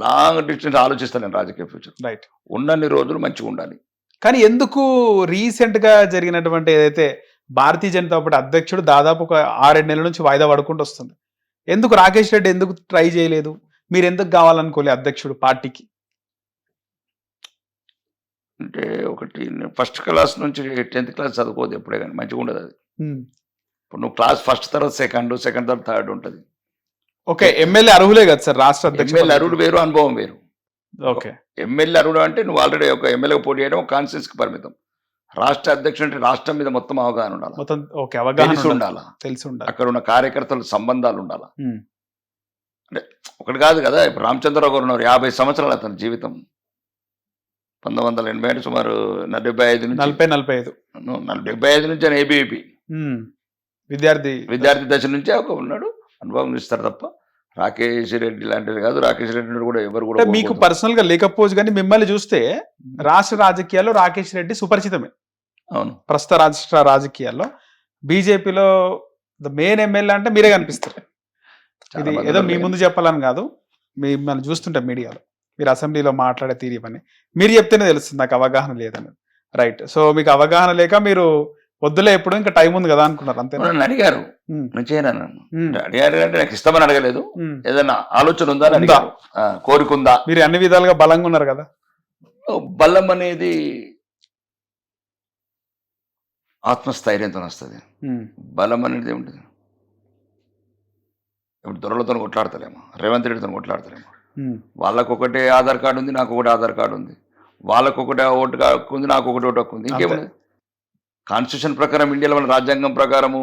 లాంగ్ డిస్టెన్స్ ఆలోచిస్తాను నేను రాజకీయ ఫ్యూచర్. రైట్. ఉన్నన్ని రోజులు మంచిగా ఉండాలి. కానీ ఎందుకు రీసెంట్ గా జరిగినటువంటి ఏదైతే భారతీయ జనతా పార్టీ అధ్యక్షుడు దాదాపు ఒక 6-7 నెలల నుంచి వాయిదా పడుకుంటూ వస్తుంది, ఎందుకు రాకేష్ రెడ్డి ఎందుకు ట్రై చేయలేదు? మీరు ఎందుకు కావాలనుకోలే అధ్యక్షుడు పార్టీకి? అంటే ఒకటి, ఫస్ట్ క్లాస్ నుంచి 10th క్లాస్ చదువుకోదు ఎప్పుడే కానీ, మంచిగా ఉండదు అది. ఇప్పుడు నువ్వు క్లాస్ ఫస్ట్ తర్వాత సెకండ్ తర్వాత థర్డ్ ఉంటుంది. ఓకే, ఎమ్మెల్యే అర్హులే కదా సార్ రాష్ట్ర అధ్యక్షుడు? ఎమ్మెల్యే అరుడు వేరు, అనుభవం వేరు. ఓకే, ఎమ్మెల్యే అరుడు అంటే నువ్వు ఆల్రెడీ ఒక ఎమ్మెల్యేగా పోటీ చేయడం కాన్స్టిట్యూన్సీకి పరిమితం. రాష్ట్ర అధ్యక్షుడు అంటే రాష్ట్రం మీద మొత్తం అవగాహన ఉండాలి, మొత్తం ఓకే అవగాహన తెలిసి ఉండాలా, తెలిసి ఉండాలి, అక్కడ ఉన్న కార్యకర్తల సంబంధాలు ఉండాలా. ఉమ్. అంటే ఒకటి కాదు కదా, ఇప్పుడు రామచంద్రరావు గారు ఉన్నారు, 50 సంవత్సరాలు అతని జీవితం. 1980 అంటే సుమారు 75 నుంచి 40-45 75 నుంచి ఆయన ఏబీవీపీ విద్యార్థి దశ నుంచే ఒక ఉన్నాడు, అనుభవం ఇస్తారు తప్ప. రాకేష్ రెడ్డి లాంటిది కాదు. రాకేష్ రెడ్డి కూడా ఎవరు కూడా అంటే మీకు పర్సనల్ గా లేకపోవచ్చు, కానీ మిమ్మల్ని చూస్తే రాష్ట్ర రాజకీయాల్లో రాకేష్ రెడ్డి సుపరిచితమే. అవును, ప్రస్తుత రాష్ట్ర రాజకీయాల్లో బీజేపీలో మెయిన్ ఎమ్మెల్యే అంటే మీరే కనిపిస్తారు. ఇది ఏదో మీ ముందు చెప్పాలని కాదు, మిమ్మల్ని చూస్తుంటాం మీడియాలో, మీరు అసెంబ్లీలో మాట్లాడే తీరు ఇవన్నీ మీరు చెప్తేనే తెలుస్తుంది నాకు అవగాహన లేదని. రైట్. సో మీకు అవగాహన లేక మీరు వద్దులే, ఎప్పుడు ఇంకా టైం ఉంది కదా అనుకున్నారు అంతే. నన్ను అడిగారు, నేను చేయను అడిగారు అంటే నాకు ఇష్టమని అడగలేదు, ఏదైనా ఆలోచన ఉందా అని అడిగారు, కోరికుందా. మీరు అన్ని విధాలుగా బలంగా ఉన్నారు కదా. బలం అనేది ఆత్మస్థైర్యంతో వస్తుంది, బలం అనేది ఉంటుంది. ఇప్పుడు దొరలతో కొట్లాడతలేమో, రేవంత్ రెడ్డితో కొట్లాడతలేమో. వాళ్ళకొకటే ఆధార్ కార్డు ఉంది, నాకు ఒకటి ఆధార్ కార్డు ఉంది. వాళ్ళకొకటి ఓటు హక్కు ఉంది, నాకు ఒకటి ఓటు హక్కు ఉంది. ఇంకేముంది? కాన్స్టిట్యూషన్ ప్రకారం, ఇండియాలో మన రాజ్యాంగం ప్రకారము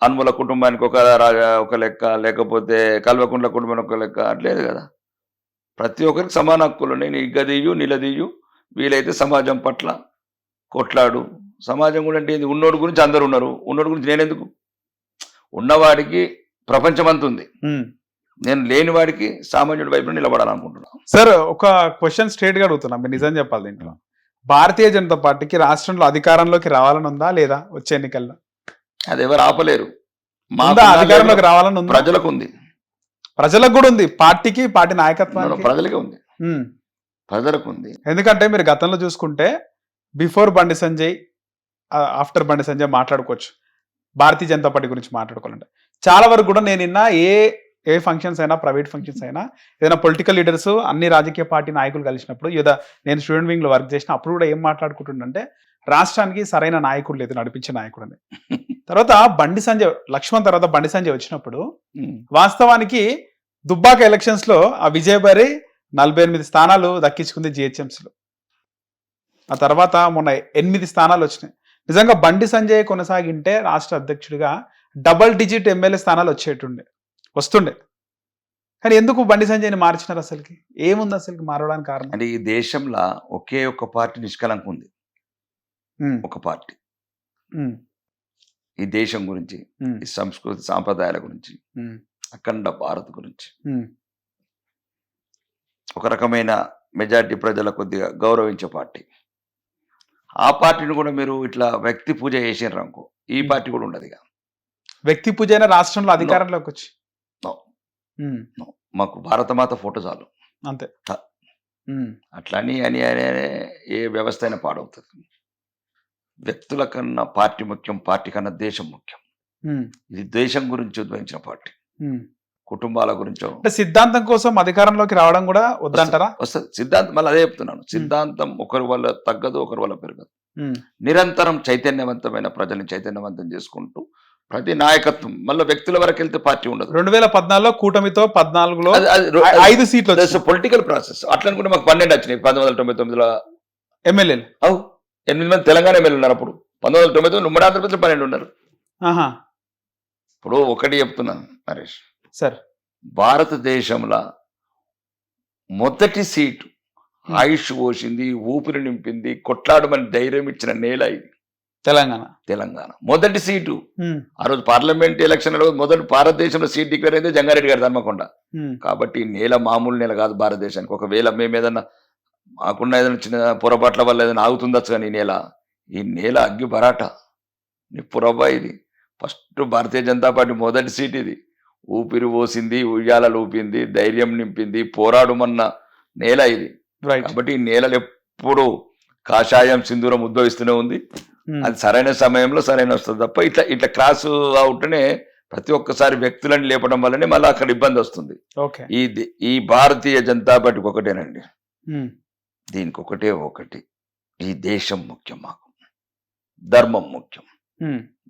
అన్ముల కుటుంబానికి ఒక లెక్క, లేకపోతే కల్వకుంట్ల కుటుంబానికి ఒక లెక్క, అట్లేదు కదా. ప్రతి ఒక్కరికి సమాన హక్కులు ఉన్నాయి. నీ గదియు నిలదీయు, వీలైతే సమాజం పట్ల కొట్లాడు. సమాజం కూడా అంటే ఉన్నోడి గురించి అందరు ఉన్నారు, ఉన్నోడి గురించి నేనెందుకు? ఉన్నవాడికి ప్రపంచం అంత ఉంది, నేను లేని వాడికి సామాన్యుడి వైపు నిలబడాలనుకుంటున్నాను. సార్ ఒక క్వశ్చన్ స్ట్రేట్ గా అడుగుతున్నా, మీరు నిజం చెప్పాలి. దీంట్లో భారతీయ జనతా పార్టీకి రాష్ట్రంలో అధికారంలోకి రావాలని ఉందా లేదా? వచ్చే ఎన్నికల్లో అది ఎవరు ఆపలేరు. అధికారంలోకి రావాలని ఉంది, ప్రజలకు ఉంది, ప్రజలకు కూడా ఉంది, పార్టీకి పార్టీ నాయకత్వానికి ప్రజలకే ఉంది, ప్రజలకు ఉంది. ఎందుకంటే మీరు గతంలో చూసుకుంటే బిఫోర్ బండి సంజయ్, ఆఫ్టర్ బండి సంజయ్ మాట్లాడుకోవచ్చు. భారతీయ జనతా పార్టీ గురించి మాట్లాడుకోవాలంటే చాలా వరకు కూడా నేను నిన్న ఏ ఫంక్షన్స్ అయినా, ప్రైవేట్ ఫంక్షన్స్ అయినా, ఏదైనా పొలిటికల్ లీడర్స్, అన్ని రాజకీయ పార్టీ నాయకులు కలిసినప్పుడు, ఏదో నేను స్టూడెంట్ వింగ్ లో వర్క్ చేసిన అప్పుడు కూడా ఏం మాట్లాడుకుంటుండంటే రాష్ట్రానికి సరైన నాయకుడు లేదు, నడిపించే నాయకుడు అని. తర్వాత బండి సంజయ్, లక్ష్మణ్ తర్వాత బండి సంజయ్ వచ్చినప్పుడు వాస్తవానికి దుబ్బాక ఎలక్షన్స్ లో ఆ విజయభారి 48 స్థానాలు దక్కించుకుంది జిహెచ్ఎంసీలో. ఆ తర్వాత మొన్న 8 స్థానాలు వచ్చినాయి. నిజంగా బండి సంజయ్ కొనసాగింటే రాష్ట్ర అధ్యక్షుడిగా డబల్ డిజిట్ ఎమ్మెల్యే స్థానాలు వస్తుండే. కానీ ఎందుకు బండి సంజయ్ని మార్చినారు? అసలుకి ఏముంది అసలుకి మారడానికి కారణం? అంటే ఈ దేశంలో ఒకే ఒక పార్టీ నిష్కలంకం ఉంది, ఒక పార్టీ. ఈ దేశం గురించి, ఈ సంస్కృతి సాంప్రదాయాల గురించి, అఖండ భారత్ గురించి ఒక రకమైన మెజారిటీ ప్రజల కొద్దిగా గౌరవించే పార్టీ. ఆ పార్టీని కూడా మీరు ఇట్లా వ్యక్తి పూజ చేసినారు అనుకో, ఈ పార్టీ కూడా ఉండదు. వ్యక్తి పూజ అయినా రాష్ట్రంలో అధికారంలోకి వచ్చి మాకు భారతమాత ఫోటో చాలు అంతే. అట్లా అని ఏ వ్యవస్థ అయినా పాడవుతుంది. వ్యక్తుల కన్నా పార్టీ ముఖ్యం, పార్టీ కన్నా దేశం ముఖ్యం. ఇది దేశం గురించి ఉద్భవించిన పార్టీ, కుటుంబాల గురించో. అంటే సిద్ధాంతం కోసం అధికారంలోకి రావడం కూడా వద్దంటారా? వస్తుంది సిద్ధాంతం. మళ్ళీ అదే చెప్తున్నాను, సిద్ధాంతం ఒకరి వల్ల తగ్గదు, ఒకరి వల్ల పెరగదు. నిరంతరం చైతన్యవంతమైన ప్రజల్ని చైతన్యవంతం చేసుకుంటూ ప్రతి నాయకత్వం, మళ్ళీ వ్యక్తుల వరకు వెళ్తే పార్టీ ఉండదు. 2014లో కూటమితో 14లో 5 సీట్లు పొలిటికల్ ప్రాసెస్. అట్లా అనుకుంటే మాకు 12 వచ్చినాయి 1999లో ఎమ్మెల్యేలు. 8 మంది తెలంగాణ ఎమ్మెల్యే ఉన్నారు. అప్పుడు 1999 ఉమ్మడి ఆంధ్రప్రదేశ్ 12 ఉన్నారు. ఇప్పుడు ఒకటి చెప్తున్నాను నరేష్ సార్, భారతదేశంలో మొదటి సీటు ఆయుష్ పోసింది, ఊపిరి నింపింది, కొట్లాడమని ధైర్యం ఇచ్చిన నేల ఇది తెలంగాణ. మొదటి సీటు ఆ రోజు పార్లమెంట్ ఎలక్షన్ మొదటి భారతదేశంలో సీట్ డిక్లేర్ అయితే జంగారెడ్డి గారు ధర్మకొండ. కాబట్టి నేల మామూలు నేల కాదు భారతదేశానికి. ఒకవేళ మేము ఏదన్నా మాకున్న ఏదైనా చిన్న పొరపాట్ల వల్ల ఏదైనా ఆగుతుందచ్చు కానీ ఈ నేల అగ్గి బరాట. నిప్పురవ్వ ఇది. ఫస్ట్ భారతీయ జనతా పార్టీ మొదటి సీట్ ఇది. ఊపిరి పోసింది, ఉయ్యాలలు ఊపింది, ధైర్యం నింపింది, పోరాడుమన్న నేల ఇది. రైట్. కాబట్టి ఈ నేలలు ఎప్పుడు కాషాయం సింధూరం ఉద్భవిస్తూనే ఉంది. అది సరైన సమయంలో సరైన వస్తుంది తప్ప ఇట్లా ఇట్లా క్రాస్ అవుతూనే ప్రతి ఒక్కసారి వ్యక్తులను లేపడం వల్లనే మళ్ళీ అక్కడ ఇబ్బంది వస్తుంది. ఓకే. ఈ భారతీయ జనతా పార్టీకి ఒకటేనండి, దీనికి ఒకటి, ఈ దేశం ముఖ్యం, మాకు ధర్మం ముఖ్యం,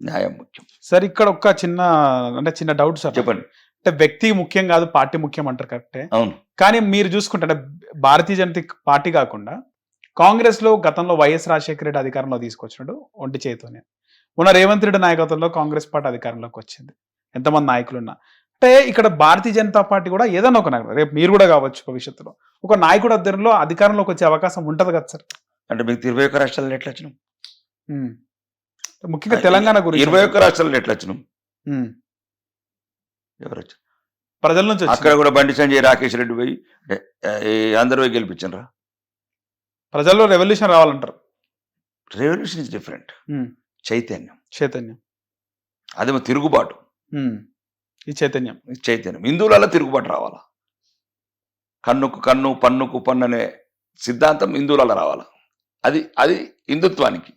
న్యాయం ముఖ్యం. సార్ ఇక్కడ ఒక చిన్న డౌట్ సార్. చెప్పండి. అంటే వ్యక్తి ముఖ్యం కాదు, పార్టీ ముఖ్యం అంటారు, కరెక్టే. అవును. కానీ మీరు చూసుకుంటే అంటే భారతీయ జనతా పార్టీ కాకుండా కాంగ్రెస్ లో గతంలో వైఎస్ రాజశేఖర రెడ్డి అధికారంలో తీసుకొచ్చినాడు ఒంటి చేతితోనే. మొన్న రేవంత్ రెడ్డి నాయకత్వంలో కాంగ్రెస్ పార్టీ అధికారంలోకి వచ్చింది. ఎంతమంది నాయకులు ఉన్నా అంటే ఇక్కడ భారతీయ జనతా పార్టీ కూడా ఏదైనా ఒక నాయకుడు, రేపు మీరు కూడా కావచ్చు భవిష్యత్తులో, ఒక నాయకుడు అద్దరిలో అధికారంలోకి వచ్చే అవకాశం ఉంటది కదా సార్. అంటే మీకు 21 రాష్ట్రాల్లో ఎట్లా వచ్చినాం? ముఖ్యంగా తెలంగాణ గురించి 21 రాష్ట్రాల్లో ఎట్లా వచ్చినాం? ఎవరు వచ్చారు? ప్రజల నుంచి అక్కడ కూడా బండి సంజయ్, రాకేష్ రెడ్డి పోయి అందరూ పోయి గెలిపించారా? ప్రజల్లో రెవల్యూషన్ రావాలంటారు. Revolution is different. చైతన్యం అదేమో తిరుగుబాటు. ఈ చైతన్యం హిందువులలో తిరుగుబాటు రావాలా. కన్నుకు కన్ను, పన్నుకు పన్ను అనే సిద్ధాంతం హిందువులలో రావాలా. అది హిందుత్వానికి.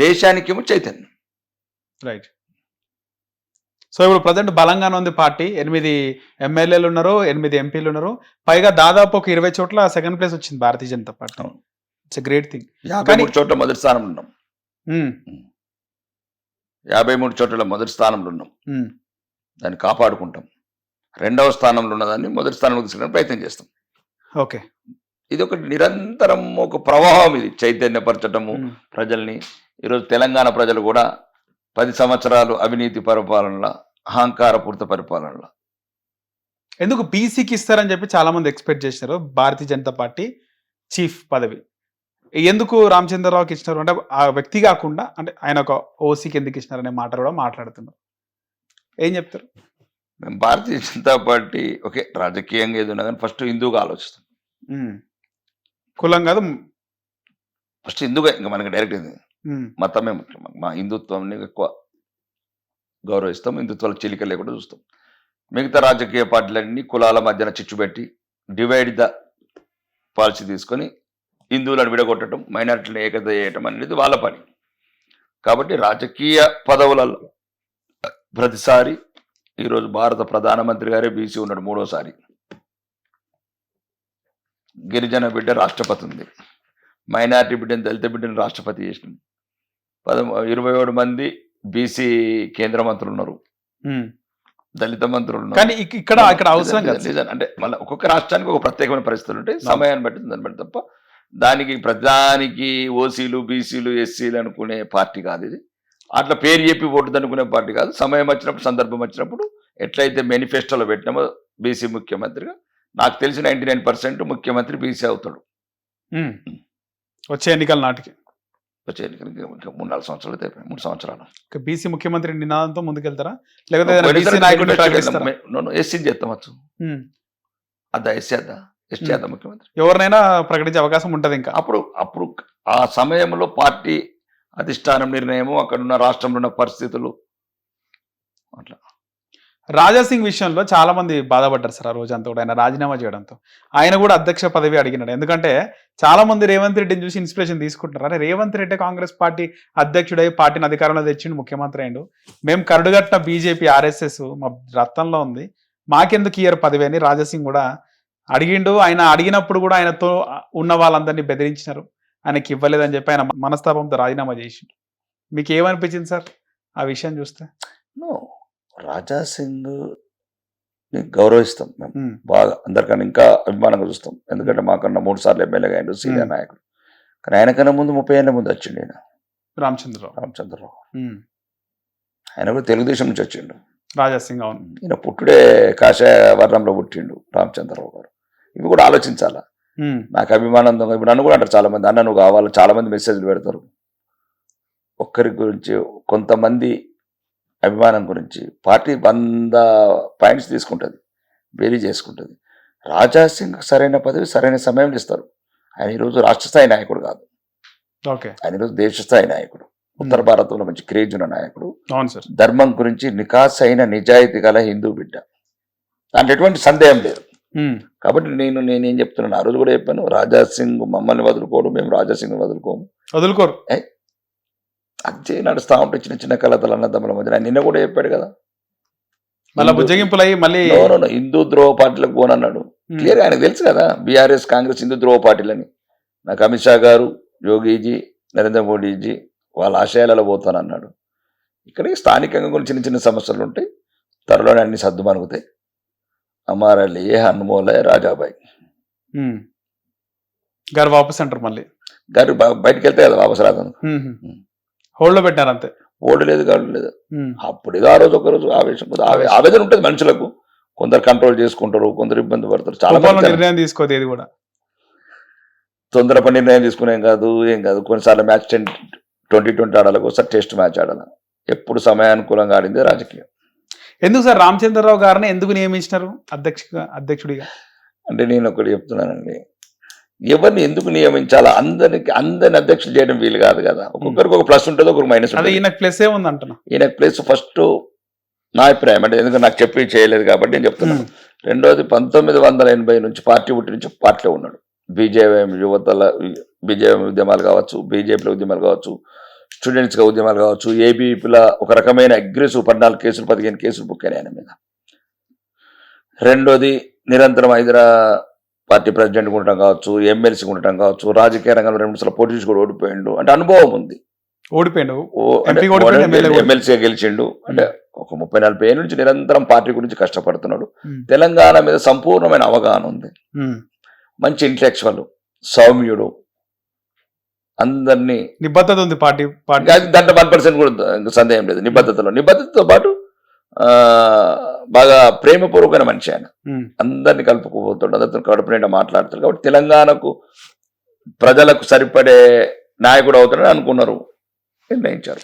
దేశానికేమో చైతన్యం. రైట్. సో ఇప్పుడు ప్రజెంట్ బలంగానే ఉంది పార్టీ. 8 ఎమ్మెల్యేలు ఉన్నారు, 8 ఎంపీలు ఉన్నారు, పైగా దాదాపు ఒక 20 చోట్ల సెకండ్ ప్లేస్ వచ్చింది Bharatiya Janata party. It's great thing. 53 చోట్ల మొదటి స్థానంలో ఉన్నాం. 53 చోట్ల మొదటి స్థానంలో ఉన్నాం. దాన్ని కాపాడుకుంటాం. 2వ స్థానంలో ఉన్నదాన్ని మొదటి స్థానంలో తీసుకునే ప్రయత్నం చేస్తాం. ఓకే. ఇది ఒక నిరంతరం ఒక ప్రవాహం. ఇది చైతన్యపరచటము ప్రజల్ని. ఈరోజు తెలంగాణ ప్రజలు కూడా 10 సంవత్సరాలు అవినీతి పరిపాలనలో, అహంకారపూరిత పరిపాలనలో ఎందుకు బీసీకి ఇస్తారని చెప్పి చాలా మంది ఎక్స్పెక్ట్ చేశారు భారతీయ జనతా పార్టీ చీఫ్ పదవి. ఎందుకు రామచంద్రరావుకి ఇచ్చినారు అంటే ఆ వ్యక్తి కాకుండా అంటే ఆయన ఒక ఓసీకి ఎందుకు ఇచ్చినారు అనే మాట కూడా మాట్లాడుతున్నారు. ఏం చెప్తారు? మేము భారతీయ జనతా పార్టీ ఓకే రాజకీయంగా ఏది ఉన్నా కానీ ఫస్ట్ హిందూగా ఆలోచిస్తాం. కులం కాదు, ఫస్ట్ హిందూగా. ఇంకా మనకి డైరెక్ట్ మతమే ముఖ్యం. మా హిందుత్వాన్ని ఎక్కువ గౌరవిస్తాం. హిందుత్వాల చీలిక లేకుండా చూస్తాం. మిగతా రాజకీయ పార్టీలన్నీ కులాల మధ్యన చిచ్చు పెట్టి డివైడ్ ద పాలసీ తీసుకొని హిందువులను విడగొట్టడం, మైనారిటీలను ఏకత చేయటం అనేది వాళ్ళ పని. కాబట్టి రాజకీయ పదవులలో ప్రతిసారి ఈరోజు భారత ప్రధానమంత్రి గారే బీసీ ఉన్నాడు 3వసారి. గిరిజన బిడ్డ రాష్ట్రపతి ఉంది. మైనారిటీ బిడ్డను, దళిత బిడ్డను రాష్ట్రపతి చేసినాం. 27 మంది బీసీ కేంద్ర మంత్రులు ఉన్నారు, దళిత మంత్రులు ఉన్నారు. కానీ ఇక్కడ అవసరం లేదు. అంటే మళ్ళీ ఒక్కొక్క రాష్ట్రానికి ఒక ప్రత్యేకమైన పరిస్థితులు ఉంటాయి. సమయాన్ని బట్టి దాన్ని బట్టి తప్ప దానికి ప్రధానికి ఓసీలు, బీసీలు, ఎస్సీలు అనుకునే పార్టీ కాదు ఇది. అట్లా పేరు చెప్పి ఓటు అనుకునే పార్టీ కాదు. సమయం వచ్చినప్పుడు, సందర్భం వచ్చినప్పుడు ఎట్లయితే మేనిఫెస్టోలో పెట్టినామో బీసీ ముఖ్యమంత్రిగా, నాకు తెలిసి 99% ముఖ్యమంత్రి బీసీ అవుతాడు వచ్చే ఎన్నికల నాటికి. వచ్చే ఎన్నికలకి 3-4 సంవత్సరాలు అయితే 3 సంవత్సరాలు బీసీ ముఖ్యమంత్రి నినాదంతో ముందుకెళ్తారా, లేకపోతే ఎస్సీ చేస్తామచ్చు. అద్దా ఎస్సీ, అద్దా ఎస్టీ, అద్దా ముఖ్యమంత్రి ఎవరినైనా ప్రకటించే అవకాశం ఉంటది. ఇంకా అప్పుడు ఆ సమయంలో పార్టీ అధిష్టానం నిర్ణయము, అక్కడున్న రాష్ట్రంలో ఉన్న పరిస్థితులు అట్లా. రాజాసింగ్ విషయంలో చాలా మంది బాధపడ్డారు సార్ ఆ రోజంతా కూడా, ఆయన రాజీనామా చేయడంతో. ఆయన కూడా అధ్యక్ష పదవి అడిగినాడు. ఎందుకంటే చాలా మంది రేవంత్ రెడ్డిని చూసి ఇన్స్పిరేషన్ తీసుకుంటున్నారు. అరే రేవంత్ రెడ్డి కాంగ్రెస్ పార్టీ అధ్యక్షుడై పార్టీని అధికారంలో తెచ్చిండు, ముఖ్యమంత్రి అయిండు, మేము కరుడుగట్టిన బీజేపీ ఆర్ఎస్ఎస్ మా రక్తంలో ఉంది, మాకెందుకు ఇయ్యరు పదవి అని రాజాసింగ్ కూడా అడిగిండు. ఆయన అడిగినప్పుడు కూడా ఆయనతో ఉన్న వాళ్ళందరినీ బెదిరించినారు, ఆయనకి ఇవ్వలేదని చెప్పి ఆయన మనస్తాపంతో రాజీనామా చేసిండు. మీకు ఏమనిపించింది సార్ ఆ విషయం చూస్తే? రాజాసింగ్ గౌరవిస్తాం మేము బాగా, అందరికన్నా ఇంకా అభిమానంగా చూస్తాం. ఎందుకంటే మాకన్నా 3 సార్లు ఎమ్మెల్యేగా అయ్యిండు, సీనియర్ నాయకుడు. కానీ ఆయనకన్నా ముందు 30 ఏళ్ళ ముందు వచ్చిండు ఆయన రామచంద్రరావు. ఆయన కూడా తెలుగుదేశం నుంచి వచ్చిండు. రాజాసింగ్ అవును, ఈయన పుట్టుడే కాషాయ వర్ణంలో పుట్టిండు రామచంద్రరావు గారు. ఇవి కూడా ఆలోచించాలా. నాకు అభిమానం దొంగ. ఇప్పుడు నన్ను కూడా అంటారు చాలా మంది, అన్న నువ్వు కావాలి, చాలా మంది మెసేజ్లు పెడతారు. ఒక్కరి గురించి, కొంతమంది అభిమానం గురించి పార్టీ 100 పాయింట్స్ తీసుకుంటుంది, వేరీ చేసుకుంటుంది. రాజాసింగ్ సరైన పదవి సరైన సమయంలో ఇస్తారు. ఆయన ఈరోజు రాష్ట్ర స్థాయి నాయకుడు కాదు, ఆయన ఈరోజు దేశ స్థాయి నాయకుడు. ఉత్తర భారతంలో మంచి క్రేజ్ ఉన్న నాయకుడు, అవును సార్. ధర్మం గురించి నికాస్ అయిన నిజాయితీ గల హిందూ బిడ్డ, దాంట్లో ఎటువంటి సందేహం లేదు. కాబట్టి నేనేం చెప్తున్నాను, ఆ రోజు కూడా చెప్పాను, రాజాసింగ్ మమ్మల్ని వదులుకోడు, మేము రాజాసింగ్ వదులుకోరు. అదే నడుస్తా ఉంటే చిన్న చిన్న కలతలు అన్నదమ్ముల మధ్య. నిన్న కూడా చెప్పాడు కదా, మళ్ళీ బుజ్జగింపులు అయ్యి మళ్ళీ హిందూ ద్రోహ పార్టీలకు పోనన్నాడు. క్లియర్ ఆయనకు తెలుసు కదా, బీఆర్ఎస్ కాంగ్రెస్ హిందూ ద్రోహ పార్టీలని. నాకు అమిత్ షా గారు, యోగీజీ, నరేంద్ర మోడీజీ వాళ్ళ ఆశయాలలో పోతానన్నాడు. ఇక్కడ స్థానికంగా కొన్ని చిన్న చిన్న సమస్యలు ఉంటాయి, త్వరలోనే అన్ని సర్దుమణుగుతాయి. అమారలి హనుమోల రాజాబాయి గారు వాపస్ అంటారు, మళ్ళీ గారు బయటకు వెళ్తే కదా వాపస్ రాదు, హోల్డ్ లో పెట్టారు అంతే. ఓడి లేదు, గాడు లేదు. అప్పుడు ఏదో ఆ రోజు ఒకరోజు ఆవేశం, ఆవేదన ఉంటుంది మనుషులకు. కొందరు కంట్రోల్ చేసుకుంటారు, కొందరు ఇబ్బంది పడతారు. చాలా నిర్ణయం తీసుకోదు, ఏది కూడా తొందరపడి నిర్ణయం తీసుకునేం కాదు, ఏం కాదు. కొన్నిసార్లు మ్యాచ్ 2020 ఆడాలి, ఒకసారి టెస్ట్ మ్యాచ్ ఆడాలి. ఎప్పుడు సమయానుకూలంగా ఆడింది రాజకీయం. ఎందుకు సార్ రామచంద్రరావు గారిని ఎందుకు నియమించినారు అధ్యక్షుడిగా? అంటే నేను ఒకటి చెప్తున్నానండి, ఎవరిని ఎందుకు నియమించాలా, అందరిని అధ్యక్షులు చేయడం వీలు కాదు కదా. ఒక్కొక్కరికి ఒక ప్లస్ ఉంటుంది, ఒక్కొక్క మైనస్ ఉంటుంది. ఈయనకు ప్లస్ ఏముంది అంటున్నా, ఈయనకు ప్లస్ ఫస్ట్ నా అభిప్రాయం అంటే, ఎందుకంటే నాకు చెప్పి చేయలేదు కాబట్టి నేను చెప్తున్నాను. రెండోది 1980 నుంచి పార్టీ పుట్టి నుంచి పార్టీలో ఉన్నాడు. బీజేఎం యువతల బీజేఎం ఉద్యమాలు కావచ్చు, బీజేపీల ఉద్యమాలు కావచ్చు, స్టూడెంట్స్గా ఉద్యమాలు కావచ్చు, ఏబీపీల ఒక రకమైన అగ్రెసివ్ 14 కేసులు 15 కేసులు బుక్ అయినాయి ఆయన మీద. రెండోది నిరంతరం పార్టీ ప్రెసిడెంట్ ఉండటం కావచ్చు, ఎమ్మెల్సీ ఉండటం కావచ్చు, రాజకీయ రంగంలో 2 సార్లు పోటీ కూడా ఓడిపోయిండు. అంటే అనుభవం ఉంది, ఎమ్మెల్సీగా గెలిచిండు. అంటే ఒక 30-40 ఏళ్ళ నుంచి నిరంతరం పార్టీ గురించి కష్టపడుతున్నాడు. తెలంగాణ మీద సంపూర్ణమైన అవగాహన ఉంది, మంచి ఇంటలెక్చువల్, సౌమ్యుడు, అందరినీ నిబద్ధత ఉంది పార్టీ దాంట్లో 1% కూడా సందేహం లేదు. నిబద్ధతతో పాటు బాగా ప్రేమపూర్వకమైన మనిషి ఆయన. అందరినీ కలుపుకుపోతాడు, అందరితో కడుపు నిండా మాట్లాడతాడు. కాబట్టి తెలంగాణకు ప్రజలకు సరిపడే నాయకుడు అవుతాడని అనుకున్నారు, నిర్ణయించారు.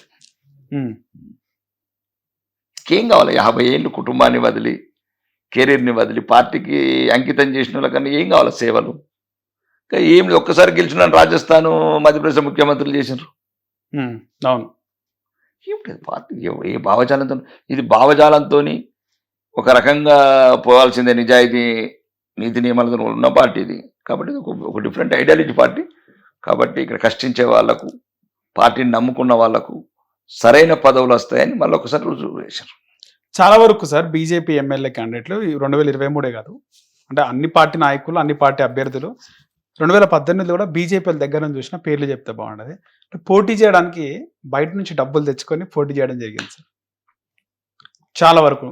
ఏం కావాలి, 50 ఏళ్ళు కుటుంబాన్ని వదిలి, కెరీర్ని వదిలి పార్టీకి అంకితం చేసిన వాళ్ళకన్నా ఏం కావాలి సేవలు? ఏం ఒక్కసారి గెలిచిన రాజస్థాన్, మధ్యప్రదేశ్ ముఖ్యమంత్రులు చేసినారు. అవును, పార్టీ ఏ భావజాలంతో, ఇది భావజాలంతో ఒక రకంగా పోవాల్సిందే, నిజాయితీ నీతి నియమాలతో ఉన్న పార్టీ ఇది. కాబట్టి ఒక డిఫరెంట్ ఐడియాలజీ పార్టీ. కాబట్టి ఇక్కడ కష్టించే వాళ్లకు, పార్టీని నమ్ముకున్న వాళ్లకు సరైన పదవులు వస్తాయని మళ్ళీ ఒకసారి రుజువు చేశారు. చాలా వరకు సార్ బీజేపీ ఎమ్మెల్యే క్యాండిడేట్లు 2023 కాదు, అంటే అన్ని పార్టీ నాయకులు, అన్ని పార్టీ అభ్యర్థులు 2018 కూడా బీజేపీ దగ్గర నుంచి చూసిన పేర్లు చెప్తే బాగుండదు. పోటీ చేయడానికి బయట నుంచి డబ్బులు తెచ్చుకొని పోటీ చేయడం జరిగింది సార్. చాలా వరకు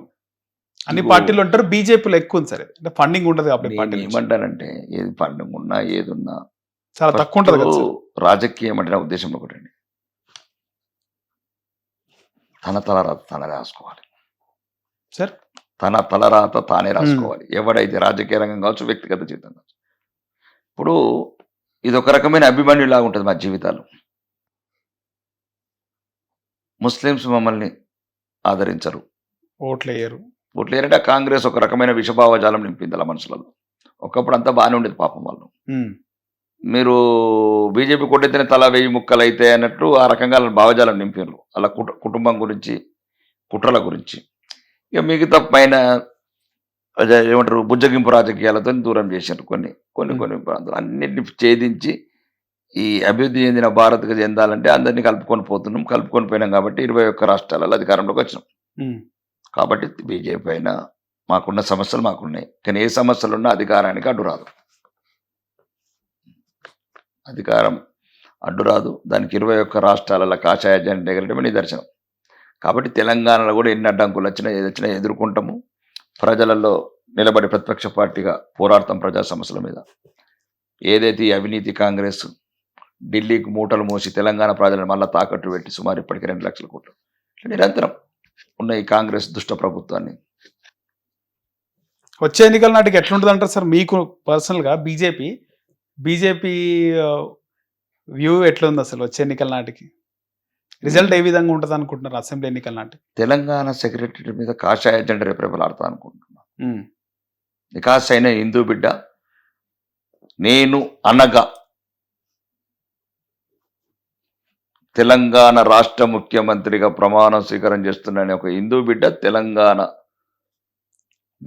అన్ని పార్టీలు ఉంటారు, బీజేపీలో ఎక్కువ ఉంది సార్. అంటే ఫండింగ్ ఉంటుంది కాబట్టి పార్టీ. ఏమంటారంటే ఏది ఫండింగ్ ఉన్నా ఏది ఉన్నా చాలా తక్కువ ఉంటుంది కదా. రాజకీయం అంటే నా ఉద్దేశం ఒకటండి, తన తలరాత తానే రాసుకోవాలి సార్. తన తలరాత తానే రాసుకోవాలి. ఎవడైతే రాజకీయ రంగం కావచ్చు, వ్యక్తిగత జీవితం కావచ్చు. ఇప్పుడు ఇది ఒక రకమైన అభిమన్యులాగా ఉంటుంది మా జీవితాలు. ముస్లిమ్స్ మమ్మల్ని ఆదరించరు, ఓట్లేయరంటే కాంగ్రెస్ ఒక రకమైన విషభావజాలం నింపింది అలా మనుషులలో. ఒకప్పుడు అంతా బాగానే ఉండేది పాపం వాళ్ళు. మీరు బీజేపీ కొట్టెత్తిన తల 1000 ముక్కలు అయితే అన్నట్టు ఆ రకంగా భావజాలం నింపారు. అలా కుటుంబం గురించి, కుట్రల గురించి. ఇక మిగతా పైన ఏమంటారు బుజ్జగింపు రాజకీయాలతో దూరం చేశారు కొన్ని ప్రాంతాలు. అన్నింటిని ఛేదించి ఈ అభివృద్ధి చెందిన భారత్కి చెందాలంటే అందరినీ కలుపుకొని పోయినాం. కాబట్టి 21 రాష్ట్రాలలో అధికారంలోకి వచ్చినాం. కాబట్టి బీజేపీ అయినా మాకున్న సమస్యలు మాకున్నాయి, కానీ ఏ సమస్యలు ఉన్నా అధికారానికి అడ్డురాదు. అధికారం అడ్డురాదు, దానికి 21 రాష్ట్రాలలో కాషాయ జెండా ఎగరడమే నిదర్శనం. కాబట్టి తెలంగాణలో కూడా ఎన్ని అడ్డంకులు వచ్చినా ఏది వచ్చినా ఎదుర్కొంటాము. ప్రజలలో నిలబడి ప్రతిపక్ష పార్టీగా పోరాడతాం ప్రజా సమస్యల మీద. ఏదైతే ఈ అవినీతి కాంగ్రెస్ ఢిల్లీకి మూటలు మోసి తెలంగాణ ప్రజలను మళ్ళీ తాకట్టు పెట్టి సుమారు ఇప్పటికీ 2 లక్షల కోట్లు నిరంతరం ఉన్న ఈ కాంగ్రెస్ దుష్ట ప్రభుత్వాన్ని వచ్చే ఎన్నికల నాటికి ఎట్లుంటుంది అంటారు సార్ మీకు పర్సనల్గా? బీజేపీ వ్యూ ఎట్లుంది అసలు వచ్చే ఎన్నికల నాటికి? రిజల్ట్ ఏ విధంగా ఉంటుంది అనుకుంటున్నారు అసెంబ్లీ ఎన్నికల నాటికి? తెలంగాణ సెక్రటరీ మీద కాషాయ జెండా రేపరేపలాడతా అనుకుంటున్నాను. నికాస్ అయిన హిందూ బిడ్డ, నేను అనగా తెలంగాణ రాష్ట్ర ముఖ్యమంత్రిగా ప్రమాణ స్వీకారం చేస్తున్నాడని ఒక హిందూ బిడ్డ తెలంగాణ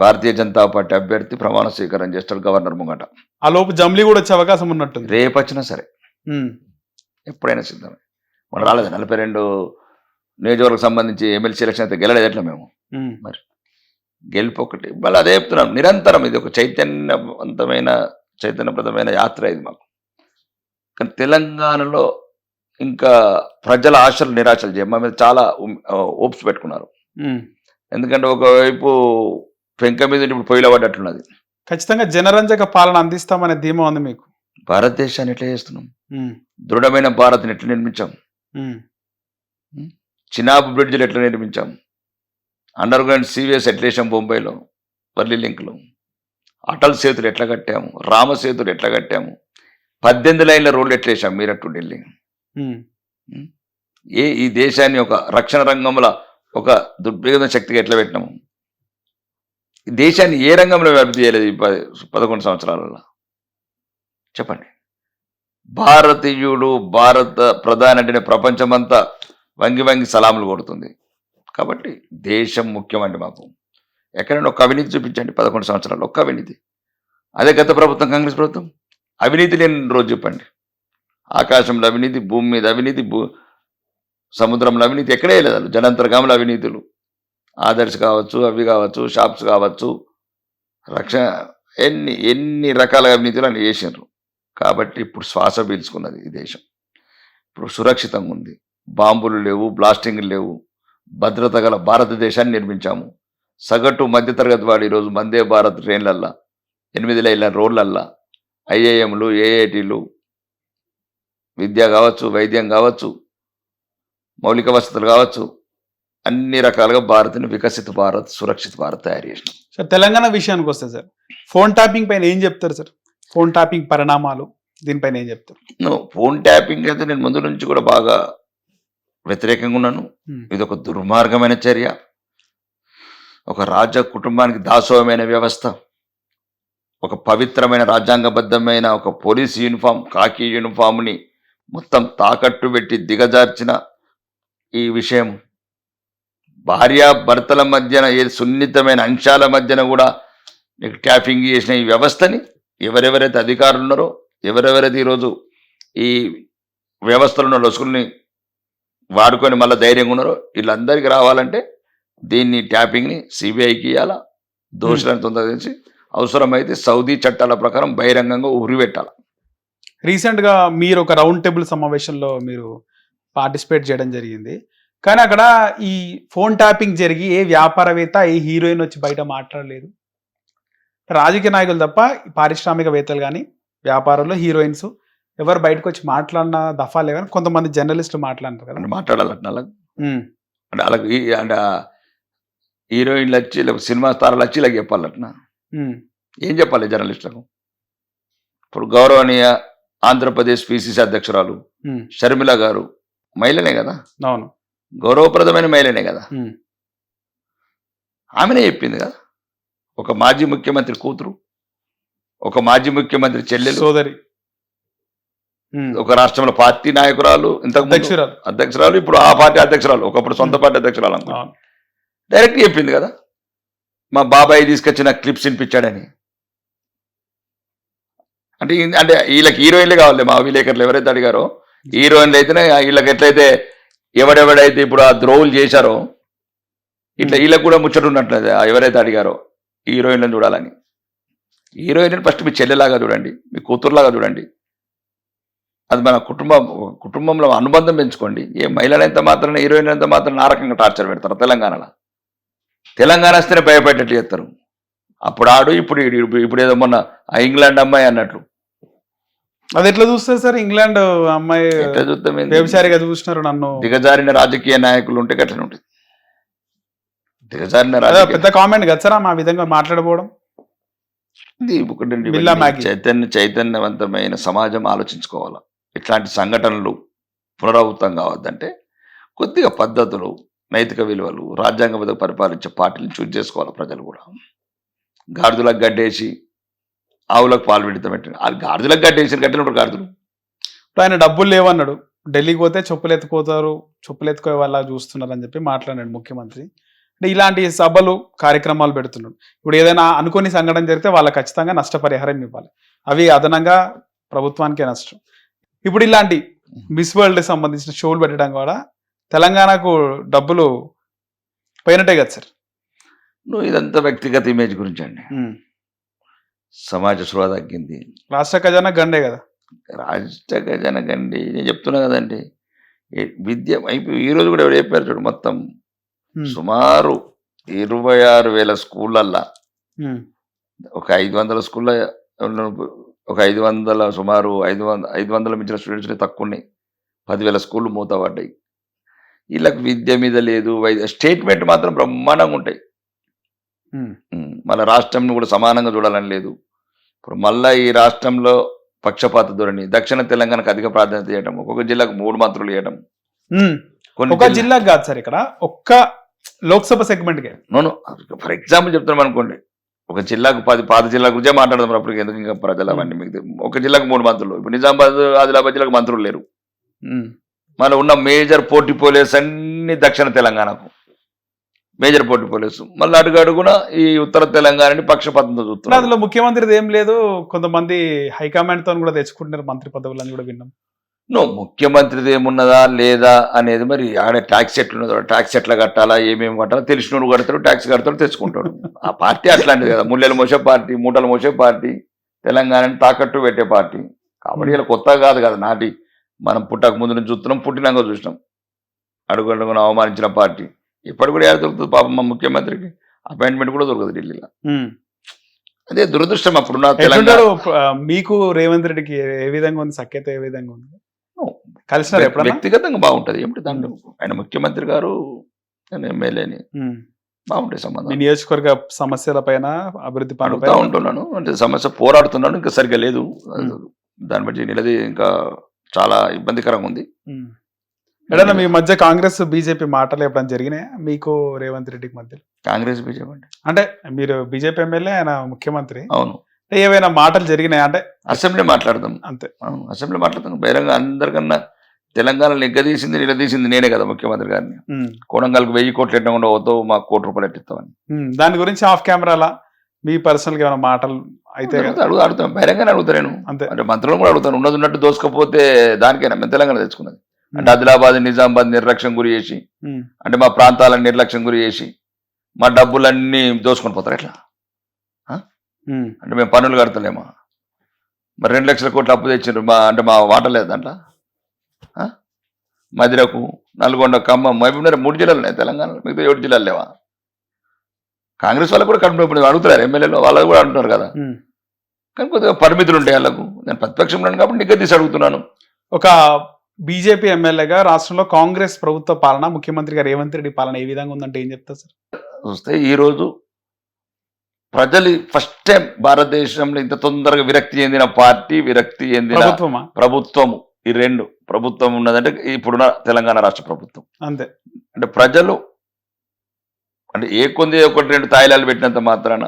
భారతీయ జనతా పార్టీ అభ్యర్థి ప్రమాణ స్వీకారం చేస్తాడు గవర్నర్ ముంగట. ఆ లోపు జమ్లీ కూడా వచ్చే అవకాశం ఉన్నట్టుంది. రేపు వచ్చినా సరే ఎప్పుడైనా సిద్ధమే. మనం రాలేదు 42 నియోజకవర్గం సంబంధించి ఎమ్మెల్సీ ఎలక్షన్ అయితే గెలలేదు ఎట్లా మేము మరి గెలుపు ఒకటి మళ్ళీ అదే చెప్తున్నాం. నిరంతరం ఇది ఒక చైతన్యప్రదమైన యాత్ర ఇది మాకు. కానీ తెలంగాణలో ఇంకా ప్రజల ఆశలు నిరాశలు చేయ మా మీద చాలా ఓప్స్ పెట్టుకున్నారు. ఎందుకంటే ఒకవైపు పెంక మీద ఇప్పుడు పొయ్యిలో పడ్డట్లున్నది. ఖచ్చితంగా జనరంజక పాలన అందిస్తామనే ధీమా ఉంది మీకు. భారతదేశాన్ని ఎట్లా చేస్తున్నాం, దృఢమైన భారత్ని ఎట్లా నిర్మించాం, చినాబ్ బ్రిడ్జ్లు ఎట్లా నిర్మించాం, అండర్ గ్రౌండ్ సీవేస్ ఎట్లా వేసాం, బొంబాయిలో వర్లీ లింక్లో అటల్ సేతులు ఎట్లా కట్టాము, రామ సేతులు ఎట్లా కట్టాము, 18 లైన్ల రోడ్లు ఎట్లా వేసాం మీరట్టు ఢిల్లీ. ఈ దేశాన్ని ఒక రక్షణ రంగంలో ఒక దుర్భేద శక్తిగా ఎట్లా పెట్టినాము, ఈ దేశాన్ని ఏ రంగంలో అభివృద్ధి చేయలేదు ఈ 11 సంవత్సరాలలో చెప్పండి. భారతీయుడు భారత ప్రధాని అంటేనే ప్రపంచమంతా వంగి వంగి సలాములు కొడుతుంది. కాబట్టి దేశం ముఖ్యమండి మాకు. ఎక్కడైనా ఒక్క అవినీతి చూపించండి 11 సంవత్సరాలు, ఒక్క అవినీతి. అదే గత ప్రభుత్వం కాంగ్రెస్ ప్రభుత్వం అవినీతి లేని రోజు చెప్పండి. ఆకాశంలో అవినీతి, భూమి మీద అవినీతి, సముద్రంలో అవినీతి ఎక్కడే లేదు. జలాంతర్గాముల అవినీతులు, ఆదర్శ్ కావచ్చు, అవి కావచ్చు, షాప్స్ కావచ్చు, రక్షణ ఎన్ని రకాల అవినీతులు అని చేసినారు. కాబట్టి ఇప్పుడు శ్వాస పీల్చుకున్నది ఈ దేశం. ఇప్పుడు సురక్షితంగా ఉంది. బాంబులు లేవు, బ్లాస్టింగ్లు లేవు, భద్రత గల భారతదేశాన్ని నిర్మించాము. సగటు మధ్యతరగతి వాడు ఈరోజు వందే భారత్ ట్రైన్లల్లా, 8 లైన్ల రోడ్లల్లా, ఐఐఎంలు, ఏఐటీలు, విద్య కావచ్చు, వైద్యం కావచ్చు, మౌలిక వసతులు కావచ్చు, అన్ని రకాలుగా భారత్ని వికసిత భారత్, సురక్షిత భారత్ తయారు చేసినాం. సార్ తెలంగాణ విషయానికి వస్తే సార్ ఫోన్ ట్యాపింగ్ పైన ఏం చెప్తారు సార్? ఫోన్ ట్యాపింగ్ పరిణామాలు దీనిపైన ఏం చెప్తారు? ఫోన్ ట్యాపింగ్ అయితే నేను ముందు నుంచి కూడా బాగా వ్యతిరేకంగా ఉన్నాను. ఇది ఒక దుర్మార్గమైన చర్య, ఒక రాజ కుటుంబానికి దాసోహమైన వ్యవస్థ, ఒక పవిత్రమైన రాజ్యాంగబద్ధమైన ఒక పోలీస్ యూనిఫామ్, కాకి యూనిఫామ్ని మొత్తం తాకట్టు పెట్టి దిగజార్చిన ఈ విషయం, భార్యాభర్తల మధ్యన ఏ సున్నితమైన అంశాల మధ్యన కూడా ట్యాపింగ్ చేసిన ఈ వ్యవస్థని ఎవరెవరైతే అధికారులు ఉన్నారో, ఎవరెవరైతే ఈరోజు ఈ వ్యవస్థలో ఉన్న లొసుకుల్ని వాడుకొని మళ్ళీ ధైర్యంగా ఉన్నారో వీళ్ళందరికీ రావాలంటే దీన్ని ట్యాపింగ్ని సిబిఐకి ఇవ్వాలా, దోషులను తొందరగించి అవసరమైతే సౌదీ చట్టాల ప్రకారం బహిరంగంగా ఉరిపెట్టాలి. రీసెంట్గా మీరు ఒక రౌండ్ టేబుల్ సమావేశంలో మీరు పార్టిసిపేట్ చేయడం జరిగింది. కానీ అక్కడ ఈ ఫోన్ ట్యాపింగ్ జరిగి ఏ వ్యాపారవేత్త, ఏ హీరోయిన్ వచ్చి బయట మాట్లాడలేదు. రాజకీయ నాయకులు తప్ప పారిశ్రామికవేత్తలు కానీ, వ్యాపారంలో హీరోయిన్స్ ఎవరు బయటకు వచ్చి మాట్లాడిన దఫా లేవని కొంతమంది జర్నలిస్టులు మాట్లాడారు కదా. మాట్లాడాలంటే అంటే అలాగే అంటే హీరోయిన్లు వచ్చి లేకపోతే సినిమా తారాలు వచ్చి ఇలా చెప్పాలట్నా? ఏం చెప్పాలి జర్నలిస్టులకు? ఇప్పుడు గౌరవనీయ ఆంధ్రప్రదేశ్ పిసిసి అధ్యక్షురాలు షర్మిల గారు మహిళనే కదా, అవును, గౌరవప్రదమైన మహిళనే కదా, ఆమెనే చెప్పింది కదా. ఒక మాజీ ముఖ్యమంత్రి కూతురు, ఒక మాజీ ముఖ్యమంత్రి చెల్లెలు, సోదరి, ఒక రాష్ట్రంలో పార్టీ నాయకురాలు, ఇంతకు అధ్యక్షురాలు, ఇప్పుడు ఆ పార్టీ అధ్యక్షురాలు, ఒకప్పుడు సొంత పార్టీ అధ్యక్షురాలు అనుకో, డైరెక్ట్ చెప్పింది కదా. మా బాబాయ్ తీసుకొచ్చిన క్లిప్స్ వినిపించాడని. అంటే అంటే వీళ్ళకి హీరోయిన్లే కావాలి. మా విలేకరులు ఎవరైతే అడిగారో హీరోయిన్లు అయితేనే వీళ్ళకి ఎట్లయితే ఎవడెవడైతే ఇప్పుడు ఆ ద్రోహులు చేశారో ఇట్లా వీళ్ళకి కూడా ముచ్చట ఉన్నట్లేదు. ఎవరైతే అడిగారో హీరోయిన్లను చూడాలని, హీరోయిన్ ఫస్ట్ మీ చెల్లెలాగా చూడండి, మీ కూతురులాగా చూడండి. అది మన కుటుంబంలో అనుబంధం పెంచుకోండి. ఏ మహిళలంత మాత్రం, హీరోయిన్ అంత మాత్రం ఆ రకంగా టార్చర్ పెడతారు. తెలంగాణ వస్తేనే భయపెట్టేట్లు చేస్తారు. అప్పుడు ఆడు, ఇప్పుడు ఏదో మొన్న ఇంగ్లాండ్ అమ్మాయి అన్నట్లు. అది ఎట్లా చూస్తారు సార్? ఇంగ్లాండ్ అమ్మాయి ఎట్లా చూస్తాం? వ్యభిచారిగా చూస్తున్నారు నన్ను. దిగజారిన రాజకీయ నాయకులు ఉంటే గట్లనే ఉంటుంది. దిగజారిన పెద్ద కామెంట్ కదా సార్ ఆ విధంగా మాట్లాడబోవడం. ఇది ఒకటి చైతన్యవంతమైన సమాజం ఆలోచించుకోవాలి. ఇట్లాంటి సంఘటనలు పునరావృతం కావద్దంటే కొద్దిగా పద్ధతులు, నైతిక విలువలు, రాజ్యాంగబద్ధ పరిపాలించే పార్టీలను చూజ్ చేసుకోవాలి. ప్రజలు కూడా గాడిదలకు గడ్డేసి ఆవులకు పాలు పెడతాం పెట్టిన గాడిదలకు గడ్డేసి గట్టినప్పుడు గాడిదలు ఆయన డబ్బులు లేవన్నాడు, ఢిల్లీకి పోతే చెప్పులు ఎత్తుకోతారు, చెప్పులు ఎత్తుకోవే వాళ్ళ చూస్తున్నారు అని చెప్పి మాట్లాడాడు ముఖ్యమంత్రి. అంటే ఇలాంటి సభలు కార్యక్రమాలు పెడుతున్నాడు. ఇప్పుడు ఏదైనా అనుకోని సంఘటన జరిగితే వాళ్ళకి ఖచ్చితంగా నష్టపరిహారం ఇవ్వాలి. అవి అదనంగా ప్రభుత్వానికే నష్టం. ఇప్పుడు ఇలాంటి మిస్ వరల్డ్ సంబంధించిన షోలు పెట్టడం కూడా తెలంగాణకు డబ్బులు పోయినట్టే కదా సార్. నువ్వు ఇదంతా వ్యక్తిగత ఇమేజ్ గురించి అండి. సమాజ స్పృహ తగ్గింది, రాష్ట్ర ఖజానా గండే కదా. రాష్ట్ర ఖజానా గండి. నేను చెప్తున్నా కదండి, విద్య అయిపోయి ఈరోజు కూడా ఎవరు చెప్పారు చూడు, మొత్తం సుమారు 26,000 స్కూళ్ళల్లో ఒక 500 స్కూళ్ళ ఒక 500 సుమారు 500 మించిన స్టూడెంట్స్ తక్కువ ఉన్నాయి. 10,000 స్కూళ్ళు మూతపడ్డాయి. వీళ్ళకి విద్య మీద లేదు, స్టేట్మెంట్ మాత్రం బ్రహ్మాండంగా ఉంటాయి. మళ్ళీ రాష్ట్రంను కూడా సమానంగా చూడాలని లేదు. ఇప్పుడు మళ్ళీ ఈ రాష్ట్రంలో పక్షపాత ధోరణి, దక్షిణ తెలంగాణకు అధిక ప్రాధాన్యత ఇవ్వడం, ఒక్కొక్క జిల్లాకు 3 మంత్రులు ఇవ్వడం. ఒక జిల్లాకు కాదు సార్, ఇక్కడ ఒక్క లోక్సభ సెగ్మెంట్కే. ఫర్ ఎగ్జాంపుల్ చెప్తున్నాం అనుకోండి, ఒక జిల్లాకు 10 పాత జిల్లా గురించే మాట్లాడదాం. అప్పుడు ఎందుకు ఇంకా ప్రజలు అవన్నీ మీకు ఒక జిల్లాకు 3 మంత్రులు. ఇప్పుడు నిజామాబాద్, ఆదిలాబాద్ జిల్లాకు మంత్రులు లేరు. మళ్ళీ ఉన్న మేజర్ పోర్ట్ఫోలియోస్ అన్ని దక్షిణ తెలంగాణకు మేజర్ పోర్ట్ఫోలియోస్. మళ్ళీ అడుగున ఈ ఉత్తర తెలంగాణని పక్షపాతంతో చూస్తున్నారు. అందులో ముఖ్యమంత్రిది ఏం లేదు, కొంతమంది హైకమాండ్ తో కూడా తెచ్చుకుంటున్నారు మంత్రి పదవులని కూడా విన్నాం. ముఖ్యమంత్రిది ఏమున్నదా లేదా అనేది మరి ఆడ ట్యాక్స్ ఎట్లున్నదో, ట్యాక్స్ ఎట్లా కట్టాలా, ఏమేమి కట్టాలా తెలిసినోడు కడతాడు, ట్యాక్స్ కడతాడు, తెచ్చుకుంటాడు. ఆ పార్టీ అట్లాంటిది కదా, ముళ్ళెలు మోసే పార్టీ, మూటలు మోసే పార్టీ, తెలంగాణని తాకట్టు పెట్టే పార్టీ. కాబట్టి ఇలా కొత్తగా కాదు కదా, నాటి మనం పుట్టక ముందు నుంచి చూస్తున్నాం, పుట్టినాక చూసినాం. అడుగున అవమానించిన పార్టీ ఇప్పటి కూడా ఏడ దొరుకుతుంది పాపం మా ముఖ్యమంత్రికి? అపాయింట్మెంట్ కూడా దొరకదు ఢిల్లీలో. అదే దురదృష్టం. అప్పుడున్న తెలంగాణ మీకు రేవంత్ రెడ్డికి ఏ విధంగా ఉంది, సఖ్యత ఏ విధంగా ఉంది? కలిసినారు ఎప్పుడు? వ్యక్తిగతంగా బాగుంటది. ఏమిటి దాంట్లో ఆయన ముఖ్యమంత్రి గారు, ఎమ్మెల్యేని బాగుంటాయి సంబంధం. నియోజకవర్గ సమస్యల పైన, అభివృద్ధి పడుతూ ఉంటున్నాను. అంటే సమస్య పోరాడుతున్నాను, ఇంకా సరిగ్గా లేదు. దాన్ని బట్టి నిలది ఇంకా చాలా ఇబ్బందికరంగా ఉంది. ఎడన్నా మీ మధ్య కాంగ్రెస్ బీజేపీ మాటలు ఎప్పుడైనా జరిగినాయా మీకు రేవంత్ రెడ్డికి మధ్య? కాంగ్రెస్ బీజేపీ అంటే మీరు బీజేపీ ఎమ్మెల్యే, ఆయన ముఖ్యమంత్రి. అవును. ఏవైనా మాటలు జరిగినాయా? అంటే అసెంబ్లీ మాట్లాడతాం అంతే. అసెంబ్లీ మాట్లాడతాం బహిరంగ. అందరికన్నా తెలంగాణ నిలదీసింది నేనే కదా ముఖ్యమంత్రి గారిని. కోడంగల్కి 1000 కోట్లు ఎట్టకుండా పోతావు, మాకు 1 కోటి రూపాయలు ఎట్టిస్తామని. దాని గురించి ఆఫ్ కెమెరాలా మీ పర్సనల్ గా ఏమైనా మాటలు అయితే అడుగుతాను, బహిరంగానే అడుగుతాను నేను. అంతే. అంటే మంత్రులను కూడా అడుగుతాను, ఉన్నట్టు దోసుకపోతే దానికైనా మేము తెలంగాణ తెచ్చుకున్నది. అంటే ఆదిలాబాద్, నిజామాబాద్ నిర్లక్ష్యం గురి చేసి, అంటే మా ప్రాంతాలను నిర్లక్ష్యం గురి చేసి మా డబ్బులన్నీ దోసుకొని పోతారు ఎట్లా? అంటే మేము పన్నులు కడతలేమా? మరి 2 లక్షల కోట్లు అప్పు తెచ్చిండ్రు, అంటే మా వాట లేదు దాంట్లో. మదిరకు, నల్గొండ, ఖమ్మం, మహబూబ్నగర్ 3 జిల్లాలు ఉన్నాయి తెలంగాణలో, మిగతా 7 జిల్లాలు లేవా? కాంగ్రెస్ వాళ్ళకు కూడా కడుపు అడుగుతున్నారు, ఎమ్మెల్యేలు వాళ్ళు కూడా అంటున్నారు కదా. కానీ కొద్దిగా పరిమితులు ఉంటాయి వాళ్ళకు. నేను ప్రతిపక్షంలో కాబట్టి నిగ్గదీసి అడుగుతున్నాను. ఒక బీజేపీ ఎమ్మెల్యేగా రాష్ట్రంలో కాంగ్రెస్ ప్రభుత్వ పాలన, ముఖ్యమంత్రి గారు రేవంత్ రెడ్డి పాలన ఏ విధంగా ఉందంటే ఏం చెప్తారు సార్? చూస్తే ఈరోజు ప్రజలు ఫస్ట్ టైం భారతదేశంలో ఇంత తొందరగా విరక్తి చెందిన పార్టీ, విరక్తి చెందిన ప్రభుత్వము, ఈ 2 ప్రభుత్వం ఉన్నదంటే ఇప్పుడున్న తెలంగాణ రాష్ట్ర ప్రభుత్వం. అంతే. అంటే ప్రజలు అంటే ఏ కొంది 1-2 తాయిలాలు పెట్టినంత మాత్రాన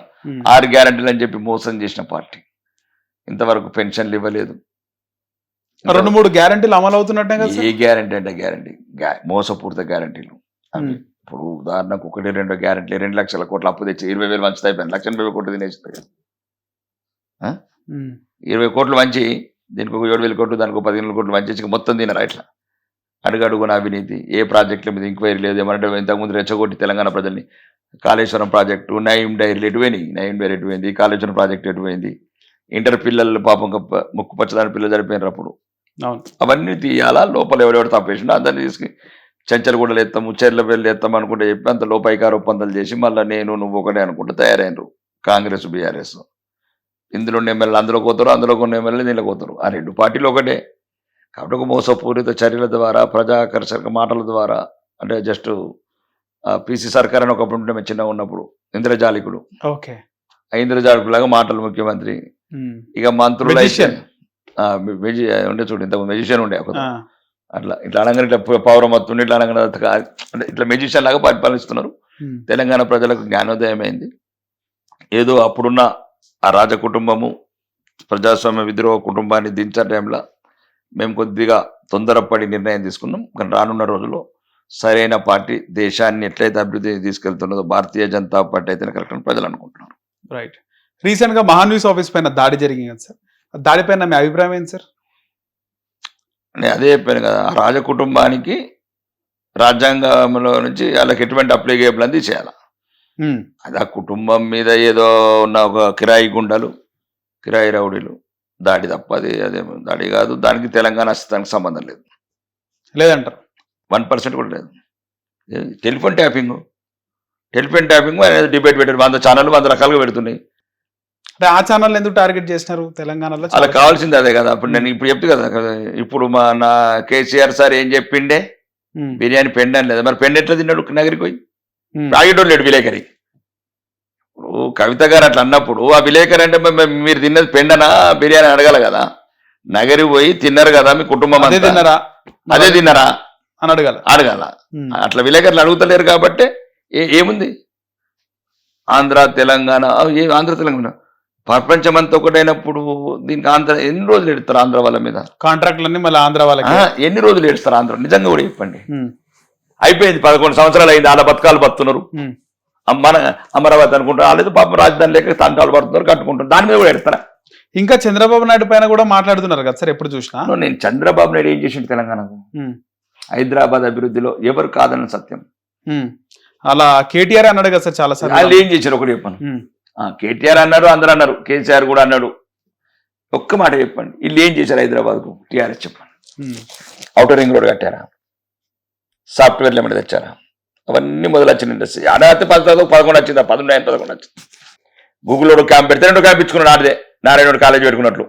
6 గ్యారంటీలు అని చెప్పి మోసం చేసిన పార్టీ. ఇంతవరకు పెన్షన్లు ఇవ్వలేదు. 2-3 గ్యారంటీలు అమలు అవుతున్నట్టే కదా. ఏ గ్యారంటీ అంటే గ్యారంటీ, మోసపూరిత గ్యారంటీలు. ఇప్పుడు ఉదాహరణకు 1-2 గ్యారంటీలు 2 లక్షల కోట్లు అప్పు తెచ్చి 20,000 మంచి అయిపోయింది. 1,80,000 కోట్లు తినేస్తుంది. 20 కోట్లు మంచి, దీనికి ఒక 7,000 కోట్లు, దానికి 15,000 కోట్లు మంచి మొత్తం తినరా ఇట్లా? అడుగడుగున అవినీతి. ఏ ప్రాజెక్టుల మీద ఎంక్వైరీ లేదు. ఏమంటే ఇంతకుముందు రెచ్చగొట్టి తెలంగాణ ప్రజల్ని కాళేశ్వరం ప్రాజెక్టు, నయం డైరీలు ఎటువైనాయి, నయం డైరీ ఎటువైంది, కాళేశ్వరం ప్రాజెక్టు ఎటువైంది, ఇంటర్ పిల్లలు పాపం ముక్కు పచ్చదాని పిల్లలు చనిపోయినారు అప్పుడు. అవన్నీ తీయాలా? లోపల ఎవరెవరు తప్పేసిండో అందరినీ తీసుకు చెంచలగూడలు ఎత్తాము, చెర్లపల్లి ఎత్తాం అనుకుంటే చెప్పి అంత లోపైకార ఒప్పందాలు చేసి మళ్ళీ నేను నువ్వు ఒకటే అనుకుంటే తయారైనరు కాంగ్రెస్, బీఆర్ఎస్. ఇందులో ఎమ్మెల్యేలు అందులో పోతారు, అందులో కొన్ని ఎమ్మెల్యేలు దీనిలో పోతారు. ఆ 2 పార్టీలు ఒకటే. కాబట్టి ఒక మోసపూరిత చర్యల ద్వారా, ప్రజాకర్షక మాటల ద్వారా, అంటే జస్ట్ పిసి సర్కార్ అని ఒకప్పుడు ఉంటే మేము చిన్నగా ఉన్నప్పుడు ఇంద్రజాలికుడు. ఓకే. ఇంద్రజాలికులాగా మాటలు ముఖ్యమంత్రి. ఇక మంత్రులు ఉండే చూడు, ఇంత మెజిషియన్ ఉండే ఒక అట్లా. ఇట్లా అనగానే ఇట్లా పౌరమత్తుండి, ఇట్లా అనగానే అంటే ఇట్లా మెజిషియన్ లాగా పరిపాలిస్తున్నారు. తెలంగాణ ప్రజలకు జ్ఞానోదయం అయింది. ఏదో అప్పుడున్న ఆ రాజ కుటుంబము, ప్రజాస్వామ్య విద్రోహ కుటుంబాన్ని దించే టైంలో మేము కొద్దిగా తొందరపడి నిర్ణయం తీసుకున్నాం. కానీ రానున్న రోజుల్లో సరైన పార్టీ దేశాన్ని ఎట్లయితే అభివృద్ధి తీసుకెళ్తున్నదో భారతీయ జనతా పార్టీ అయితేనే కరెక్ట్ అని ప్రజలు అనుకుంటున్నారు. రైట్. రీసెంట్ గా మహాన్యూస్ ఆఫీస్ పైన దాడి జరిగింది కదా సార్, ఆ దాడిపైన మీ అభిప్రాయం ఏంటి సార్? నేను అదే చెప్పాను కదా, ఆ రాజ కుటుంబానికి రాజ్యాంగంలో నుంచి వాళ్ళకి ఎటువంటి అప్లికేబుల్ అని చేయాలి. అది ఆ కుటుంబం మీద ఏదో ఉన్న ఒక కిరాయి గుండలు, కిరాయి రౌడీలు దాడి తప్ప అదే దాడి కాదు. దానికి తెలంగాణ అస్తిత్వానికి సంబంధం లేదు, లేదంటారు. 1% కూడా లేదు. టెలిఫోన్ ట్యాపింగ్ అనేది డిబేట్ పెట్టారు. 100 ఛానళ్ళు 100 రకాలుగా పెడుతున్నాయి. అంటే ఆ ఛానల్ ఎందుకు టార్గెట్ చేసినారు తెలంగాణలో? అలా కావాల్సింది అదే కదా. అప్పుడు నేను ఇప్పుడు చెప్తే కదా, ఇప్పుడు నా కేసీఆర్ సార్ ఏం చెప్పిండే, బిర్యానీ పెండ్ అని లేదా, మరి పెండ్ ఎట్లా తిన్నాడు నగరికి పోయి? రాగేటోళ్ళు లేడు విలేకరి. ఇప్పుడు కవిత గారు అట్లా అన్నప్పుడు ఆ విలేకరి అంటే మీరు తిన్నది పెండనా బిర్యానీ అడగాల కదా. నగరికి పోయి తిన్నారు కదా మీ కుటుంబం అదే తిన్నారా అని అడగాల. అట్లా విలేకరులు అడుగుతలేరు కాబట్టి ఏముంది. ఆంధ్ర తెలంగాణ, ఆంధ్ర తెలంగాణ ప్రపంచమంతా ఒకటైనప్పుడు దీనికి ఆంధ్ర ఎన్ని రోజులు ఎడతారు? ఆంధ్ర వాళ్ళ మీద కాంట్రాక్ట్లన్నీ మళ్ళీ ఆంధ్ర వాళ్ళకి ఎన్ని రోజులు ఏడుస్తారు ఆంధ్ర? నిజంగా కూడా చెప్పండి. అయిపోయింది, 11 సంవత్సరాలు అయింది. వాళ్ళ బతకాలు బతున్నారు. మన అమరావతి అనుకుంటారు, వాళ్ళేదో పాపం రాజధాని లేక తంటాలు పడుతున్నారు, కట్టుకుంటారు. దాని మీద కూడా ఎడతారా? ఇంకా చంద్రబాబు నాయుడు పైన కూడా మాట్లాడుతున్నారు కదా సార్ ఎప్పుడు చూసినా. నేను చంద్రబాబు నాయుడు ఏం చేసిండు తెలంగాణకు? హైదరాబాద్ అభివృద్ధిలో ఎవరు కాదన్న సత్యం. అలా కేటీఆర్ అన్నాడు కదా సార్ చాలా సార్. వాళ్ళు ఏం చేశారు ఒకటి చెప్పాను. కేటీఆర్ అన్నారు, అందరూ అన్నారు, కేసీఆర్ కూడా అన్నాడు. ఒక్క మాట చెప్పండి, వీళ్ళు ఏం చేశారు హైదరాబాద్కు? టీఆర్ఎస్ చెప్పండి. ఔటర్ రింగ్ రోడ్ కట్టారా? సాఫ్ట్వేర్లు ఏమైనా తెచ్చారా? అవన్నీ మొదలు వచ్చిన ఇండస్ట్రీ. ఆడైతే 11 వచ్చిందా? 11 వచ్చింది. గూగుల్లో క్యాంప్ పెడితే 2 క్యాంప్ ఇచ్చుకున్నాడు. ఆడదే నారాయణ కాలేజ్ పెట్టుకున్నట్లు.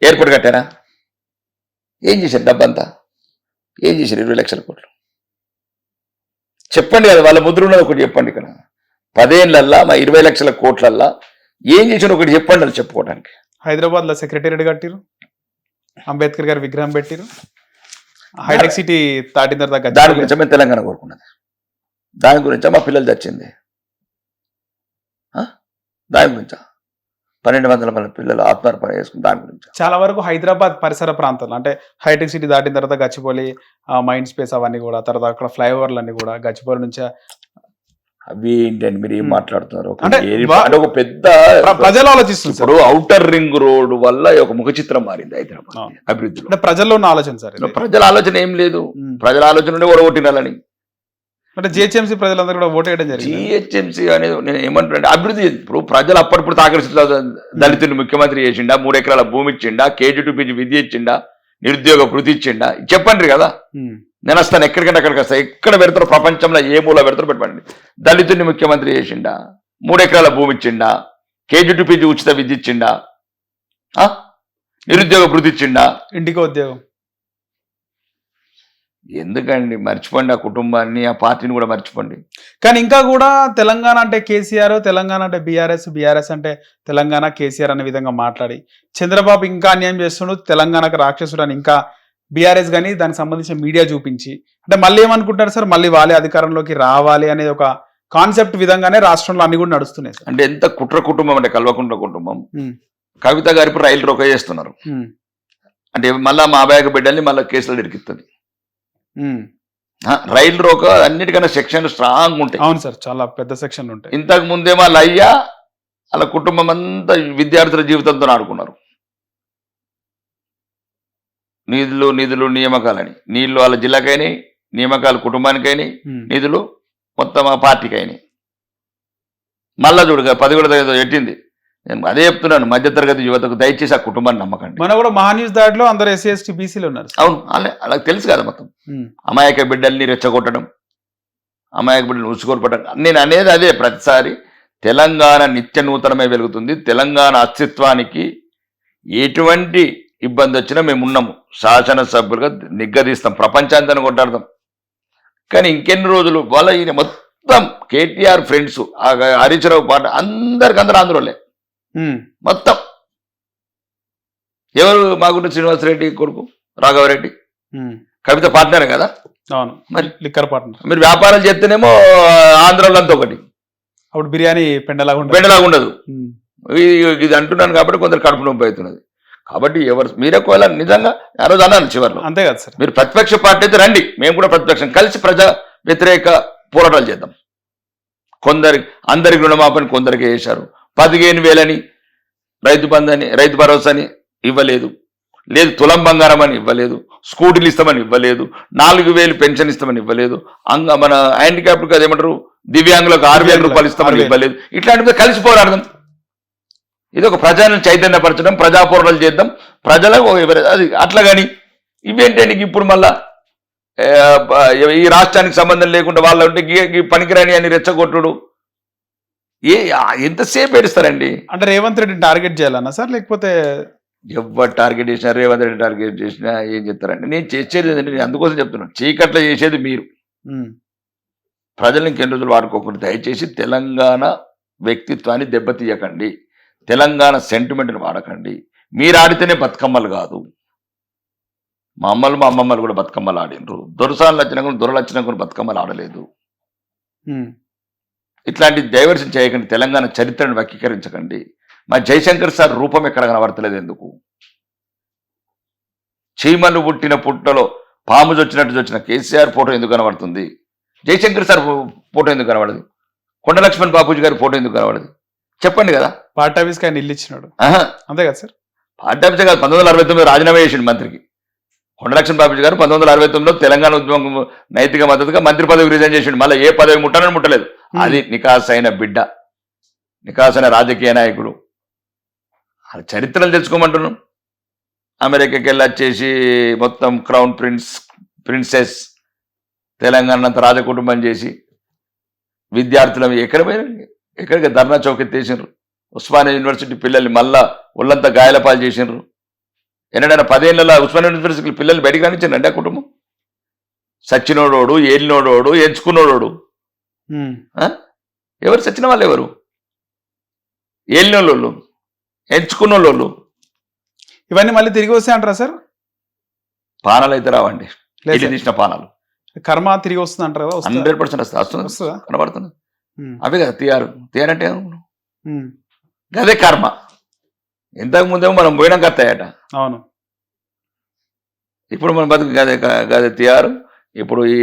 ఎయిర్పోర్ట్ కట్టారా? ఏం చేశారు? డబ్బంతా ఏం చేశారు? 20 లక్షల కోట్లు చెప్పండి కదా. వాళ్ళ ముద్ర ఉన్నది ఒకటి చెప్పండి. ఇక్కడ 10 ఏళ్ళల్లా మా 20 లక్షల కోట్లల్లా ఏం చేసారు ఒకటి చెప్పండి అది చెప్పుకోవడానికి. హైదరాబాద్ లో సెక్రటేరియట్ కట్టిరు, అంబేద్కర్ గారి విగ్రహం పెట్టిరు, హైటెక్ సిటీ దాటిన తర్వాత దాని గురించి మేము తెలంగాణ కోరుకున్నది. దాని గురించా మా పిల్లలు చచ్చింది? దాని గురించా 1200 మంది పిల్లలు ఆత్మహత్య చేసుకుని దాని గురించి? చాలా వరకు హైదరాబాద్ పరిసర ప్రాంతాలు అంటే హైటెక్ సిటీ దాటిన తర్వాత గచ్చిబౌలి, మైండ్ స్పేస్ అవన్నీ కూడా, తర్వాత అక్కడ ఫ్లైఓవర్లు అన్ని కూడా గచ్చిబౌలి నుంచి. అవి ఏంటండి మీరు ఏం మాట్లాడుతున్నారు? అంటే ఒక పెద్ద ప్రజలు ఆలోచిస్తుంది. ఇప్పుడు ఔటర్ రింగ్ రోడ్ వల్ల ఒక ముఖ చిత్రం మారింది హైదరాబాద్ అభివృద్ధిలో. అంటే ప్రజల్లో ఉన్న ఆలోచన సార్. ప్రజల ఆలోచన ఏం లేదు. ప్రజల ఆలోచన ఉండే ఓడగొట్టినాలని. అంటే జిహెచ్ఎంసీ ప్రజలందరూ కూడా ఓటు వేయడం జరిగింది. జిహెచ్ఎంసీ అనేది నేను ఏమంటున్నా, అభివృద్ధి. ఇప్పుడు ప్రజలు అప్పటిప్పుడు ఆకర్షితులు. దళితుని ముఖ్యమంత్రి చేసిండా? 3 ఎకరాల భూమి ఇచ్చిండా? KG to PG విద్య ఇచ్చిండా? నిరుద్యోగ వృత్తి ఇచ్చిండా? చెప్పండి కదా. నేను వస్తాను, ఎక్కడికంటే అక్కడికి వస్తాను. ఎక్కడ పెడతారో ప్రపంచంలో ఏ మూల పెడతారో పెట్టండి. దళితుని ముఖ్యమంత్రి చేసిండా? 3 ఎకరాల భూమి ఇచ్చిండా? KG to PG ఉచిత విద్య ఇచ్చిండా? నిరుద్యోగ వృత్తి ఇచ్చిండా? ఇంటికి ఉద్యోగం. ఎందుకండి మర్చిపోండి ఆ కుటుంబాన్ని, ఆ పార్టీని కూడా మర్చిపోండి. కానీ ఇంకా కూడా తెలంగాణ అంటే కేసీఆర్, తెలంగాణ అంటే బీఆర్ఎస్ అంటే తెలంగాణ కేసీఆర్ అనే విధంగా మాట్లాడి చంద్రబాబు ఇంకా అన్యాయం చేస్తుండు, తెలంగాణకు రాక్షసుడు అని ఇంకా బీఆర్ఎస్ కానీ దానికి సంబంధించిన మీడియా చూపించి, అంటే మళ్ళీ ఏమనుకుంటారు సార్, మళ్ళీ వాళ్ళే అధికారంలోకి రావాలి అనేది ఒక కాన్సెప్ట్ విధంగానే రాష్ట్రంలో అన్ని కూడా నడుస్తున్నాయి సార్. అంటే ఎంత కుట్ర కుటుంబం అంటే కల్వకుంట్ల కుటుంబం. కవిత గారి రైలు రోక చేస్తున్నారు. అంటే మళ్ళా మా అబ్బాయి బిడ్డల్ని మళ్ళీ కేసులు ఇరికిస్తుంది. రైలు రోక అన్నిటికన్నా సెక్షన్లు స్ట్రాంగ్ ఉంటాయి. అవును సార్, చాలా పెద్ద సెక్షన్లు ఉంటాయి. ఇంతకు ముందేమో వాళ్ళ అయ్యా వాళ్ళ కుటుంబం అంతా విద్యార్థుల జీవితంతో ఆడుకున్నారు. నిధులు నియామకాలని. నీళ్లు వాళ్ళ జిల్లాకైనాయి, నియామకాలు కుటుంబానికైనాయి, నిధులు మొత్తం ఆ పార్టీకైనాయి. మళ్ళా చూడగా 10 కూడా ఎట్టింది. నేను అదే చెప్తున్నాను, మధ్యతరగతి యువతకు దయచేసి ఆ కుటుంబాన్ని నమ్మకండి. మన కూడా మహాన్యూస్ దాడిలో అందరూ SC ST BCలు ఉన్నారు. అవును, వాళ్ళకి తెలుసు కదా మొత్తం. అమాయక బిడ్డల్ని రెచ్చగొట్టడం, అమాయక బిడ్డలు ఉసుకొల్పడం. నేను అనేది అదే, ప్రతిసారి తెలంగాణ నిత్య నూతనమే వెలుగుతుంది. తెలంగాణ అస్తిత్వానికి ఎటువంటి ఇబ్బంది వచ్చినా మేము ఉన్నాము. శాసనసభ్యులుగా నిగ్గదీస్తాం, ప్రపంచాంతాన్ని కొట్టాడతాం. కానీ ఇంకెన్ని రోజులు వాళ్ళ ఈయన మొత్తం KTR ఫ్రెండ్స్, హరీష్ రావు పాట అందరు ఆంధ్రోలే మొత్తం. ఎవరు? మాగుంట శ్రీనివాసరెడ్డి కొడుకు రాఘవరెడ్డి, కవిత పార్ట్నర్ కదా. అవును, మరి లిక్కర్ పార్ట్నర్. మీరు వ్యాపారాలు చేస్తేనేమో ఆంధ్రాలో అంతా ఒకటి. అప్పుడు బిర్యానీ పెండలాగా ఉండదు. ఇది అంటున్నాను కాబట్టి కొందరు కడుపు నొప్పి అవుతున్నది. కాబట్టి మీరే ఒకవేళ నిజంగా ఆ రోజు అన్నాను చివరిలో, అంతే కదా సార్. మీరు ప్రతిపక్ష పార్టీ అయితే రండి, మేము కూడా ప్రతిపక్షం కలిసి ప్రజా వ్యతిరేక పోరాటాలు చేద్దాం. అందరికి రుణమాపని కొందరికి వేశారు, 15,000 రైతు బంధు రైతు భరోసా అని ఇవ్వలేదు, లేదు తులం బంగారం అని ఇవ్వలేదు, స్కూటీలు ఇస్తామని ఇవ్వలేదు, 4,000 పెన్షన్ ఇస్తామని ఇవ్వలేదు, మన హ్యాండిక్యాప్లకు అదేమంటారు దివ్యాంగులకు 6,000 రూపాయలు ఇస్తామని ఇవ్వలేదు. ఇట్లాంటివి కలిసి పోరాడదాం. ఇది ఒక ప్రజలను చైతన్యపరచడం, ప్రజా పోరాటాలు చేద్దాం, ప్రజలకు అది అట్లా. కానీ ఇవేంటి ఇప్పుడు మళ్ళా ఈ రాష్ట్రానికి సంబంధం లేకుండా వాళ్ళ ఉంటే పనికిరాని అని రెచ్చగొట్టుడు ఎంతసేపు ఏడుస్తారండి. అంటే రేవంత్ రెడ్డి టార్గెట్ చేయాలన్నా సార్, లేకపోతే ఎవరు టార్గెట్ చేసినా, రేవంత్ రెడ్డి టార్గెట్ చేసినా ఏం చెప్తారండి. నేను చేసేది ఏంటంటే, నేను అందుకోసం చెప్తున్నాను, చీకట్లో చేసేది మీరు. ప్రజలు ఇంకెన్ని రోజులు వాడుకోకుండా దయచేసి తెలంగాణ వ్యక్తిత్వాన్ని దెబ్బతీయకండి, తెలంగాణ సెంటిమెంట్ని వాడకండి. మీరు ఆడితేనే బతుకమ్మలు కాదు. మా అమ్మమ్మలు కూడా బతుకమ్మలు ఆడినరు, దొరసాలు వచ్చినా కూడా దొరలు వచ్చినా కూడా బతుకమ్మలు ఆడలేదు. ఇట్లాంటి డైవర్షన్ చేయకండి, తెలంగాణ చరిత్రను వక్రీకరించకండి. మా జయశంకర్ సార్ రూపం ఎక్కడ కనబడతలేదు ఎందుకు? చీమలు పుట్టిన పుట్టలో పాము వచ్చిన కేసీఆర్ ఫోటో ఎందుకు కనబడుతుంది? జయశంకర్ సార్ ఫోటో ఎందుకు కనబడదు? కొండ లక్ష్మణ్ బాపూజీ గారి ఫోటో ఎందుకు కనబడదు? చెప్పండి కదా. పార్టీ ఆఫీస్కి ఆయన ఇల్లు ఇచ్చినాడు, అంతే కదా సార్. పార్టీ ఆఫీసే కాదు, 1969 రాజీనామా చేసిండు మంత్రికి. కొండ లక్ష్మణ్ బాపూజీ గారు 1969లో తెలంగాణ ఉద్యమం నైతిక మద్దతుగా మంత్రి పదవి రిజైన్ చేసిండు. మళ్ళీ ఏ పదవి ముట్టలేదు. అది నికాసైన బిడ్డ, నికాసైన రాజకీయ నాయకుడు. అది చరిత్రలు తెలుసుకోమంటున్నాం. అమెరికాకి వెళ్ళి వచ్చేసి మొత్తం క్రౌన్ ప్రిన్సెస్ తెలంగాణ అంతా రాజకుటుంబం చేసి విద్యార్థులు ఎక్కడికి ధర్నా చౌక్ ఎత్తేసినారు. ఉస్మానియా యూనివర్సిటీ పిల్లల్ని మళ్ళా ఒళ్ళంతా గాయాలపాలు చేసినారు. ఎన్నడైనా 10 ఏళ్ళ ఉస్మానియా యూనివర్సిటీ పిల్లల్ని బయటికి రానిచ్చారండి ఆ కుటుంబం? సచ్చినోడోడు, ఏలినోడోడు, ఎంచుకున్నోడోడు. ఎవరు సచిన వాళ్ళు? ఎవరు ఏలినోళ్ళు, ఎంచుకున్నోళ్ళు? ఇవన్నీ మళ్ళీ తిరిగి వస్తాయి అంటారా సార్? పానాలు అయితే రావండి, తీసిన పానాలు. కర్మ తిరిగి వస్తుంది అంటారు కదా? 100% వస్తుంది, కనబడుతుంది. అవే కదా తీయారు అంటే అదే కర్మ. ఇంతకు ముందేమో మనం పోయినాం కత్తాయట. అవును. ఇప్పుడు మనం బతుకు గదే తీయారు. ఇప్పుడు ఈ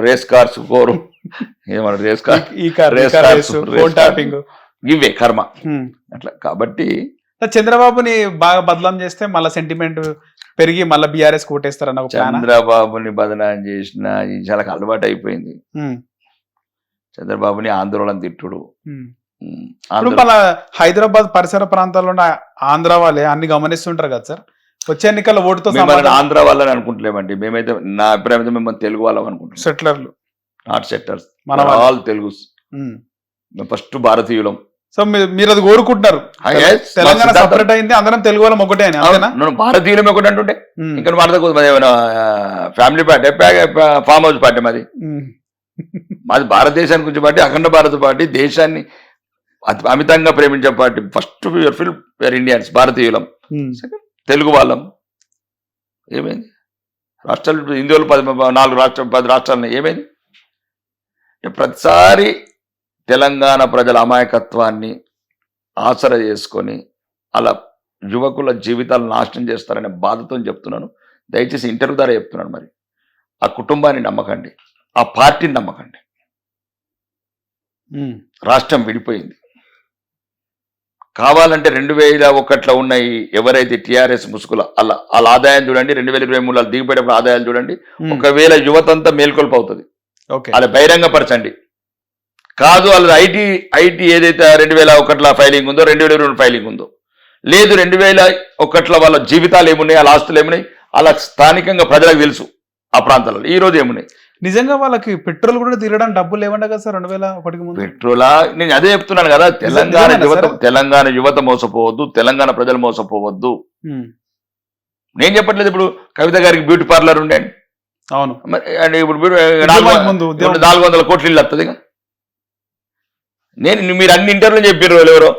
రేస్ కార్స్ కోరు, ఏమన్నా రేస్ కార్స్ ఇవే కర్మ అట్లా. కాబట్టి చంద్రబాబుని బాగా బదలాం చేస్తే మళ్ళీ సెంటిమెంట్ పెరిగి మళ్ళీ బీఆర్ఎస్ కోటేస్తారన్న చంద్రబాబుని బదనాం చేసిన చాలా అలవాటు అయిపోయింది. చంద్రబాబుని ఆందోళన తిట్టుడు. మళ్ళా హైదరాబాద్ పరిసర ప్రాంతాల్లో ఆంధ్ర వాళ్ళే అన్ని గమనిస్తుంటారు కదా సార్. వచ్చే ఎన్నికల ఓటుతో ఆంధ్ర వాళ్ళని అనుకుంటలేమండి మేమైతే. నా అభిప్రాయం అయితే మేము తెలుగు వాళ్ళం అనుకుంటున్నాం. సెటిలర్లు, not settlers, all Telugu. First భారతీయులం. సో మీరు అది కోరుకుంటున్నారు, తెలంగాణ సపరేట్ అయింది, అందరం తెలుగు వాళ్ళం ఒకటే అని. నేను భారతీయులం ఒకటి అంటుంటే ఇంకా family party, farm house party మాది భారతదేశానికి గురించి పార్టీ, అఖండ భారత పార్టీ, దేశాన్ని అమితంగా ప్రేమించే పార్టీ. ఫస్ట్ వేర్ ఇండియన్స్, భారతీయులం. తెలుగు వాళ్ళం. ఏమైంది? రాష్ట్రాలు ఇందులో 10 రాష్ట్రాలు ఏమైంది? ప్రతిసారి తెలంగాణ ప్రజల అమాయకత్వాన్ని ఆసరా చేసుకొని అలా యువకుల జీవితాలను నాశనం చేస్తారనే బాధతో చెప్తున్నాను. దయచేసి ఇంటర్వ్యూ ద్వారా చెప్తున్నాను. మరి ఆ కుటుంబాన్ని నమ్మకండి, ఆ పార్టీని నమ్మకండి. రాష్ట్రం విడిపోయింది. కావాలంటే 2001లో ఉన్నాయి ఎవరైతే టీఆర్ఎస్ ముసుగుల వాళ్ళ ఆదాయం చూడండి, 2023 దిగిపోయేటప్పుడు ఆదాయాలు చూడండి. ఒకవేళ యువతంతా మేల్కొల్పు అవుతుంది, అలా బహిరంగపరచండి. కాదు వాళ్ళది ఐటీ ఏదైతే 2001లో ఫైలింగ్ ఉందో, 2022 ఫైలింగ్ ఉందో, లేదు 2001లో వాళ్ళ జీవితాలు ఏమున్నాయి, వాళ్ళ ఆస్తులు ఏమున్నాయి, అలా స్థానికంగా ప్రజలకు తెలుసు. ఆ ప్రాంతాలలో ఈ రోజు ఏమున్నాయి? నిజంగా వాళ్ళకి పెట్రోల్ కూడా తీరడానికి డబ్బులు లేవంట కదా సార్ 2001కి ముందు. పెట్రోలా? నేను అదే చెప్తున్నాను కదా, తెలంగాణ యువత మోసపోవద్దు, తెలంగాణ ప్రజలు మోసపోవద్దు. నేను చెప్పట్లేదు. ఇప్పుడు కవిత గారికి బ్యూటీ పార్లర్ ఉండేది. అవును. మరి ఇప్పుడు 400 కోట్లు ఇల్లు వస్తుంది. మీరు అన్ని ఇంటర్వ్యూలు చెప్పారు ఎవరో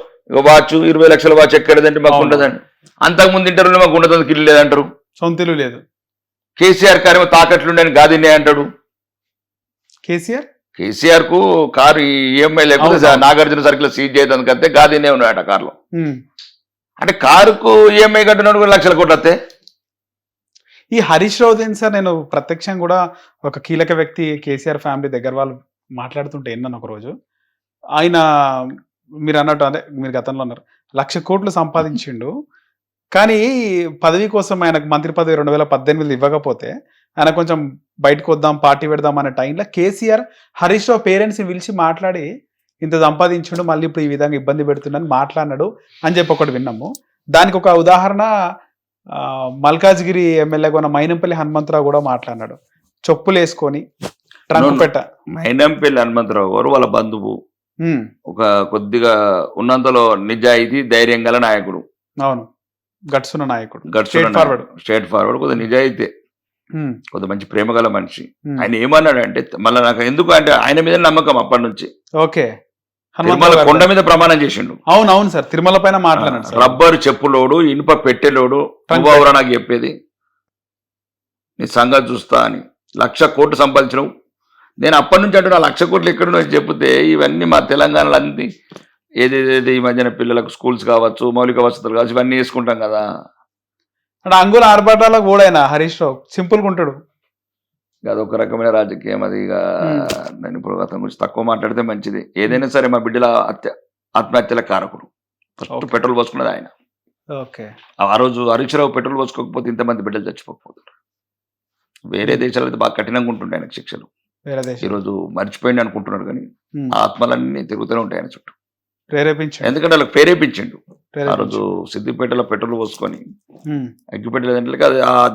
వాచ్ 20 లక్షల వాచ్ ఎక్కడదంటే మాకు ఉండదండి. అంతకుముందు ఇంటర్వ్యూలో మాకు ఉండదు, ఇల్లు లేదంటారు, సొంత ఇల్లు లేదు. కేసీఆర్ కారేమో తాకట్లుండని గాదినే అంటాడు. కేసీఆర్ కు కారు ఈఎంఐ లేకపోతే నాగార్జున సర్కిల్ సీజ్ చేయడానికి అంతే గాదినే ఉన్నాయట కార్లో. అంటే కారుకు ఈఎంఐ కట్టినోడు కూడా లక్షల కోట్లు వస్తే ఈ హరీష్ రావు దేని సార్, నేను ప్రత్యక్షంగా కూడా ఒక కీలక వ్యక్తి కేసీఆర్ ఫ్యామిలీ దగ్గర వాళ్ళు మాట్లాడుతుంటే విన్నాను ఒక రోజు. ఆయన మీరు అన్నట్టు అదే మీరు గతంలో అన్నారు 1,00,00,000 కోట్లు సంపాదించిండు, కానీ పదవి కోసం ఆయనకు మంత్రి పదవి 2018 ఇవ్వకపోతే ఆయన కొంచెం బయటకు వద్దాం పార్టీ పెడదాం అనే టైంలో కేసీఆర్ హరీష్ రావు పేరెంట్స్ని పిలిచి మాట్లాడి ఇంత సంపాదించిండు మళ్ళీ ఇప్పుడు ఈ విధంగా ఇబ్బంది పెడుతున్నాను మాట్లాడినాడు అని చెప్పి ఒకటి విన్నాము. దానికి ఒక ఉదాహరణ మల్కాజ్గిరి ఎమ్మెల్యేగా ఉన్న మైనంపల్లి హనుమంతరావు కూడా మాట్లాడినాడు. చెప్పులు వేసుకొని ట్రంక్ పెట్ట. మైనంపల్లి హనుమంతరావు గారు వాళ్ళ బంధువు, ఒక కొద్దిగా ఉన్నంతలో నిజాయితీ ధైర్యం గల నాయకుడు. అవును, గట్సున్న నాయకుడు, స్ట్రేట్ ఫార్వర్డ్, కొద్దిగా నిజాయితీ, కొద్దిగా మంచి ప్రేమ గల మనిషి. ఆయన ఏమన్నాడు అంటే, మళ్ళీ నాకు ఎందుకు అంటే ఆయన మీద నమ్మకం అప్పటి నుంచి. ఓకే, తిరుమల కొండ మీద ప్రమాణం చేసిండు. అవునవును సార్, తిరుమల పైన మాట్లాడాడు. రబ్బరు చెప్పులోడు, ఇనుప పెట్టెలోడు, నువ్వెవరో నాకు చెప్పేది, నీ సంగతి చూస్తా అని. 1,00,00,000 కోట్లు సంపాదించడం. నేను అప్పటి నుంచి అంటున్నా 1,00,00,000 కోట్లు ఎక్కడో చెప్తే ఇవన్నీ మా తెలంగాణలో అన్ని ఏదేది ఈ మధ్యన పిల్లలకు స్కూల్స్ కావచ్చు, మౌలిక వసతులు కావచ్చు, ఇవన్నీ వేసుకుంటాం కదా. అంటే అంగుల ఆర్భాటాలకు కూడా ఆయన హరీష్ రావు సింపుల్గా ఉంటాడు. అదొక రకమైన రాజకీయం. అది ఇక నేను ఇప్పుడు అతని గురించి తక్కువ మాట్లాడితే మంచిది. ఏదైనా సరే మా బిడ్డల ఆత్మహత్యల కారకుడు. ఫస్ట్ పెట్రోల్ పోసుకున్నది ఆయన. ఆ రోజు హరీష్ రావు పెట్రోల్ పోసుకోకపోతే ఇంతమంది బిడ్డలు చచ్చిపోకపోతారు. వేరే దేశాలు అయితే బాగా కఠినంగా ఉంటుండే ఆయనకు శిక్షలు. ఈరోజు మర్చిపోయింది అనుకుంటున్నాడు, కానీ ఆత్మలన్నీ తిరుగుతూనే ఉంటాయి ఆయన చుట్టూ. ఎందుకంటే వాళ్ళకి ప్రేరేపించిండు. ఆ రోజు సిద్దిపేటలో పెట్రోల్ పోసుకొని అగ్గిపెట్ట లేదంటే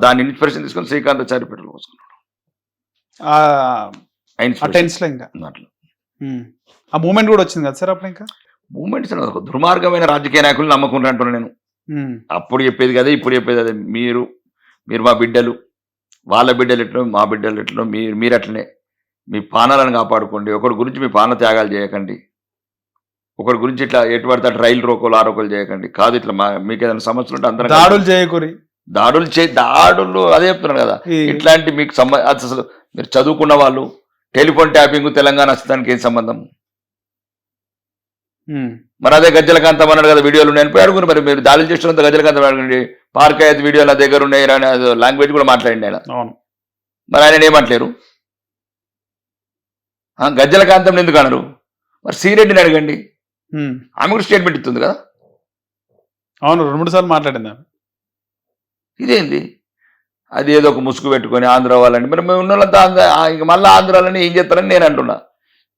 దాని ఇన్స్పిరేషన్ తీసుకొని శ్రీకాంతాచారి పెట్రోల్ పోసుకున్నాడు. ఆ మూమెంట్ కూడా వచ్చింది కదా సార్ అప్పుడు. ఇంకా మూమెంట్స్ దుర్మార్గమైన రాజకీయ నాయకులు నమ్మకుండా అంటున్నా నేను. అప్పుడు చెప్పేది కదా, ఇప్పుడు చెప్పేది అదే. మీరు మా బిడ్డలు, వాళ్ళ బిడ్డలు ఎట్లా, మా బిడ్డలు ఎట్లా, మీరు అట్లనే మీ పానాలను కాపాడుకోండి. ఒకరి గురించి మీ పాన త్యాగాలు చేయకండి. ఒకరి గురించి ఇట్లా ఎటు పడితే రైలు రోకోలు ఆరోకోలు చేయకండి. కాదు, ఇట్లా మీకు ఏదైనా సమస్యలు ఉంటే అందరూ దాడులు చేయకూరి, దాడులు అదే చెప్తున్నాను కదా. ఇట్లాంటి మీకు అసలు మీరు చదువుకున్న వాళ్ళు, టెలిఫోన్ ట్యాపింగ్ తెలంగాణ వస్తానికి ఏం సంబంధం? మరి అదే గజ్జలకాంతం అన్నాడు కదా, వీడియోలు నేను పోయి అడుగును. మరి మీరు దాడులు చేస్తున్నంత గజ్జలకాంతం అడగండి. పార్క్ అయ్యేది వీడియోలు నా దగ్గర ఉన్నాయి అని లాంగ్వేజ్ కూడా మాట్లాడింది ఆయన. మరి ఆయన ఏమంటలేరు? గజ్జలకాంతం ఎందుకు అన్నారు? మరి శ్రీరెడ్డిని అడగండి, ఆమె కూడా స్టేట్మెంట్ ఇస్తుంది కదా. అవును, 2-3 సార్లు మాట్లాడింది. ఇదేంది? అది ఏదో ఒక ముసుగు పెట్టుకొని ఆంధ్ర వాళ్ళని, మరి మేము ఉన్నోళ్ళంతా ఇంక మళ్ళీ ఆంధ్రాలని ఏం చేస్తారని నేను అంటున్నా.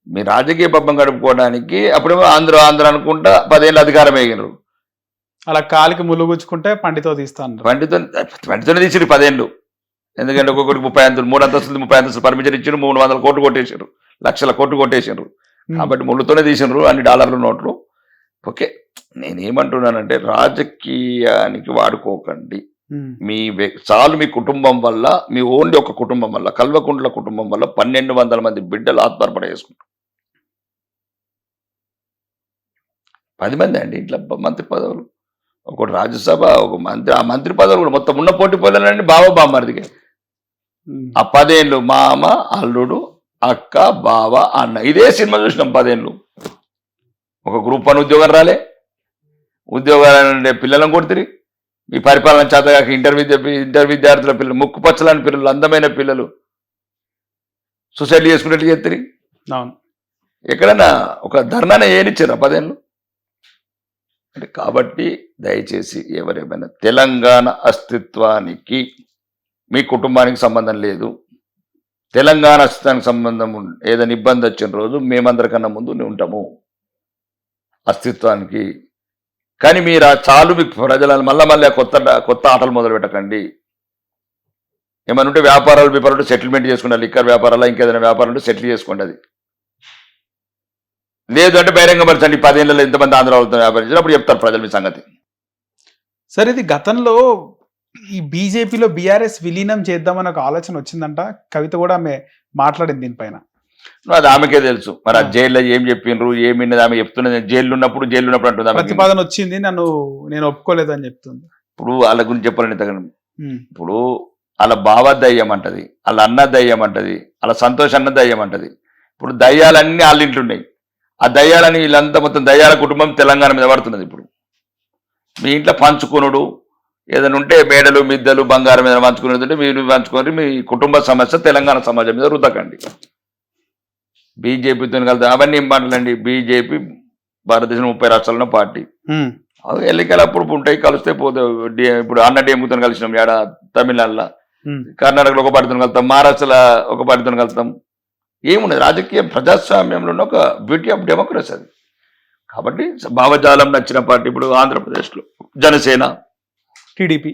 మీ రాజకీయ పబ్బం గడుపుకోవడానికి అప్పుడేమో ఆంధ్ర అనుకుంటా 10 ఏళ్ళు అధికారం వేయగలరు. అలా కాలికి ములుగుచ్చుకుంటే పండితో తీస్తాను. పండితోనే తీసిరు 10 ఏళ్ళు. ఎందుకంటే ఒక్కొక్కరికి 30 అంతస్తులు, 3 అంతస్తులు 30 అంతస్తులు పర్మిషన్ ఇచ్చారు. 300 కోట్లు కొట్టేసారు, 1,00,00,000 కోట్లు కొట్టేసారు. కాబట్టి ముళ్ళుతోనే తీసినారు అన్ని డాలర్ల నోట్లు. ఓకే, నేనేమంటున్నానంటే రాజకీయానికి వాడుకోకండి. చాలు మీ కుటుంబం వల్ల, మీ ఓన్లీ ఒక కుటుంబం వల్ల, కల్వకుంట్ల కుటుంబం వల్ల 1,200 మంది బిడ్డలు ఆత్మహత్య చేసుకుంటారు. 10 మంది అండి ఇంట్లో మంత్రి పదవులు, ఒకటి రాజ్యసభ, ఒక మంత్రి. ఆ మంత్రి పదవులు కూడా మొత్తం ఉన్న పోటీ పోలేనండి బామ్మర్దికి. ఆ 10 ఏళ్ళు మామ, అల్లుడు, అక్క, బావ, అన్న, ఇదే సినిమా చూసినాం 10 ఏళ్ళు. ఒక గ్రూప్ 1 ఉద్యోగం రాలే, ఉద్యోగాలు పిల్లలను కొడుతుంది. మీ పరిపాలన చేతగాక ఇంటర్ విద్యార్థుల పిల్లలు, ముక్కు పచ్చలని పిల్లలు, అందమైన పిల్లలు సొసైటీ చేసుకున్నట్టు చేస్తారు. ఎక్కడన్నా ఒక ధర్నానే ఏనిచ్చారు 10 ఏళ్ళు అంటే. కాబట్టి దయచేసి ఎవరేమైనా తెలంగాణ అస్తిత్వానికి మీ కుటుంబానికి సంబంధం లేదు. తెలంగాణ అస్తిత్వానికి సంబంధం ఏదైనా ఇబ్బంది వచ్చిన రోజు మేమందరికన్నా ముందు ఉంటాము అస్తిత్వానికి. కానీ మీరు చాలు, మీకు ప్రజలను మళ్ళీ కొత్త ఆటలు మొదలు పెట్టకండి. ఏమైనా ఉంటే వ్యాపారాలు సెటిల్మెంట్ చేసుకుంటే, లిక్కర్ వ్యాపారాలు ఇంకేదైనా వ్యాపారం ఉంటే సెటిల్ చేసుకోండి. అది లేదు అంటే బహిరంగపరచండి. 10 ఏళ్ళలో ఎంతమంది ఆంధ్ర వాళ్ళతో వ్యాపారం అప్పుడు చెప్తారు ప్రజలు మీ సంగతి. సరే, ఇది గతంలో ఈ బీజేపీలో బీఆర్ఎస్ విలీనం చేద్దామని ఒక ఆలోచన వచ్చిందంట. కవిత కూడా ఆమె మాట్లాడింది దీనిపైన. అది ఆమెకే తెలుసు. మరి ఆ జైల్లో ఏం చెప్పిండ్రు, ఏమిన్నది ఆమె చెప్తున్నది. జైలు ఉన్నప్పుడు అంటుంది. ప్రతిపాదన వచ్చింది, నేను ఒప్పుకోలేదు అని చెప్తుంది. ఇప్పుడు వాళ్ళ గురించి చెప్పాలని తగ్గను. ఇప్పుడు వాళ్ళ బావ దయ్యం అంటది, వాళ్ళ అన్న దయ్యం అంటది, వాళ్ళ సంతోష్ అన్న దయ్యం అంటది. ఇప్పుడు దయ్యాలన్నీ వాళ్ళ ఇంట్లున్నాయి. ఆ దయ్యాలని వీళ్ళంతా మొత్తం దయ్యాల కుటుంబం తెలంగాణ మీద పడుతున్నది. ఇప్పుడు మీ ఇంట్లో పంచుకునుడు ఏదైనా ఉంటే మేడలు మిద్దెలు బంగారం మీద పంచుకునేది ఉంటే మీరు పంచుకొని మీ కుటుంబ సమస్య తెలంగాణ సమాజం మీద రుద్దకండి. బీజేపీతో కలుద్దాం అవన్నీ ఏం మాటలండి. బీజేపీ భారతదేశం 30 రాష్ట్రాల్లో పార్టీ అవి ఎన్నికలు అప్పుడు ఉంటాయి, కలిస్తే పోతే. ఇప్పుడు అన్న డేముతో కలిసినాం ఏడ తమిళనాడులో, కర్ణాటకలో ఒక పార్టీతో కలుస్తాం, మహారాష్ట్రలో ఒక పార్టీతో కలుస్తాం. ఏమున్నది రాజకీయ ప్రజాస్వామ్యంలో ఒక బ్యూటీ ఆఫ్ డెమోక్రసీ అది. కాబట్టి భావజాలం నచ్చిన పార్టీ ఇప్పుడు ఆంధ్రప్రదేశ్లో జనసేన టీడీపీ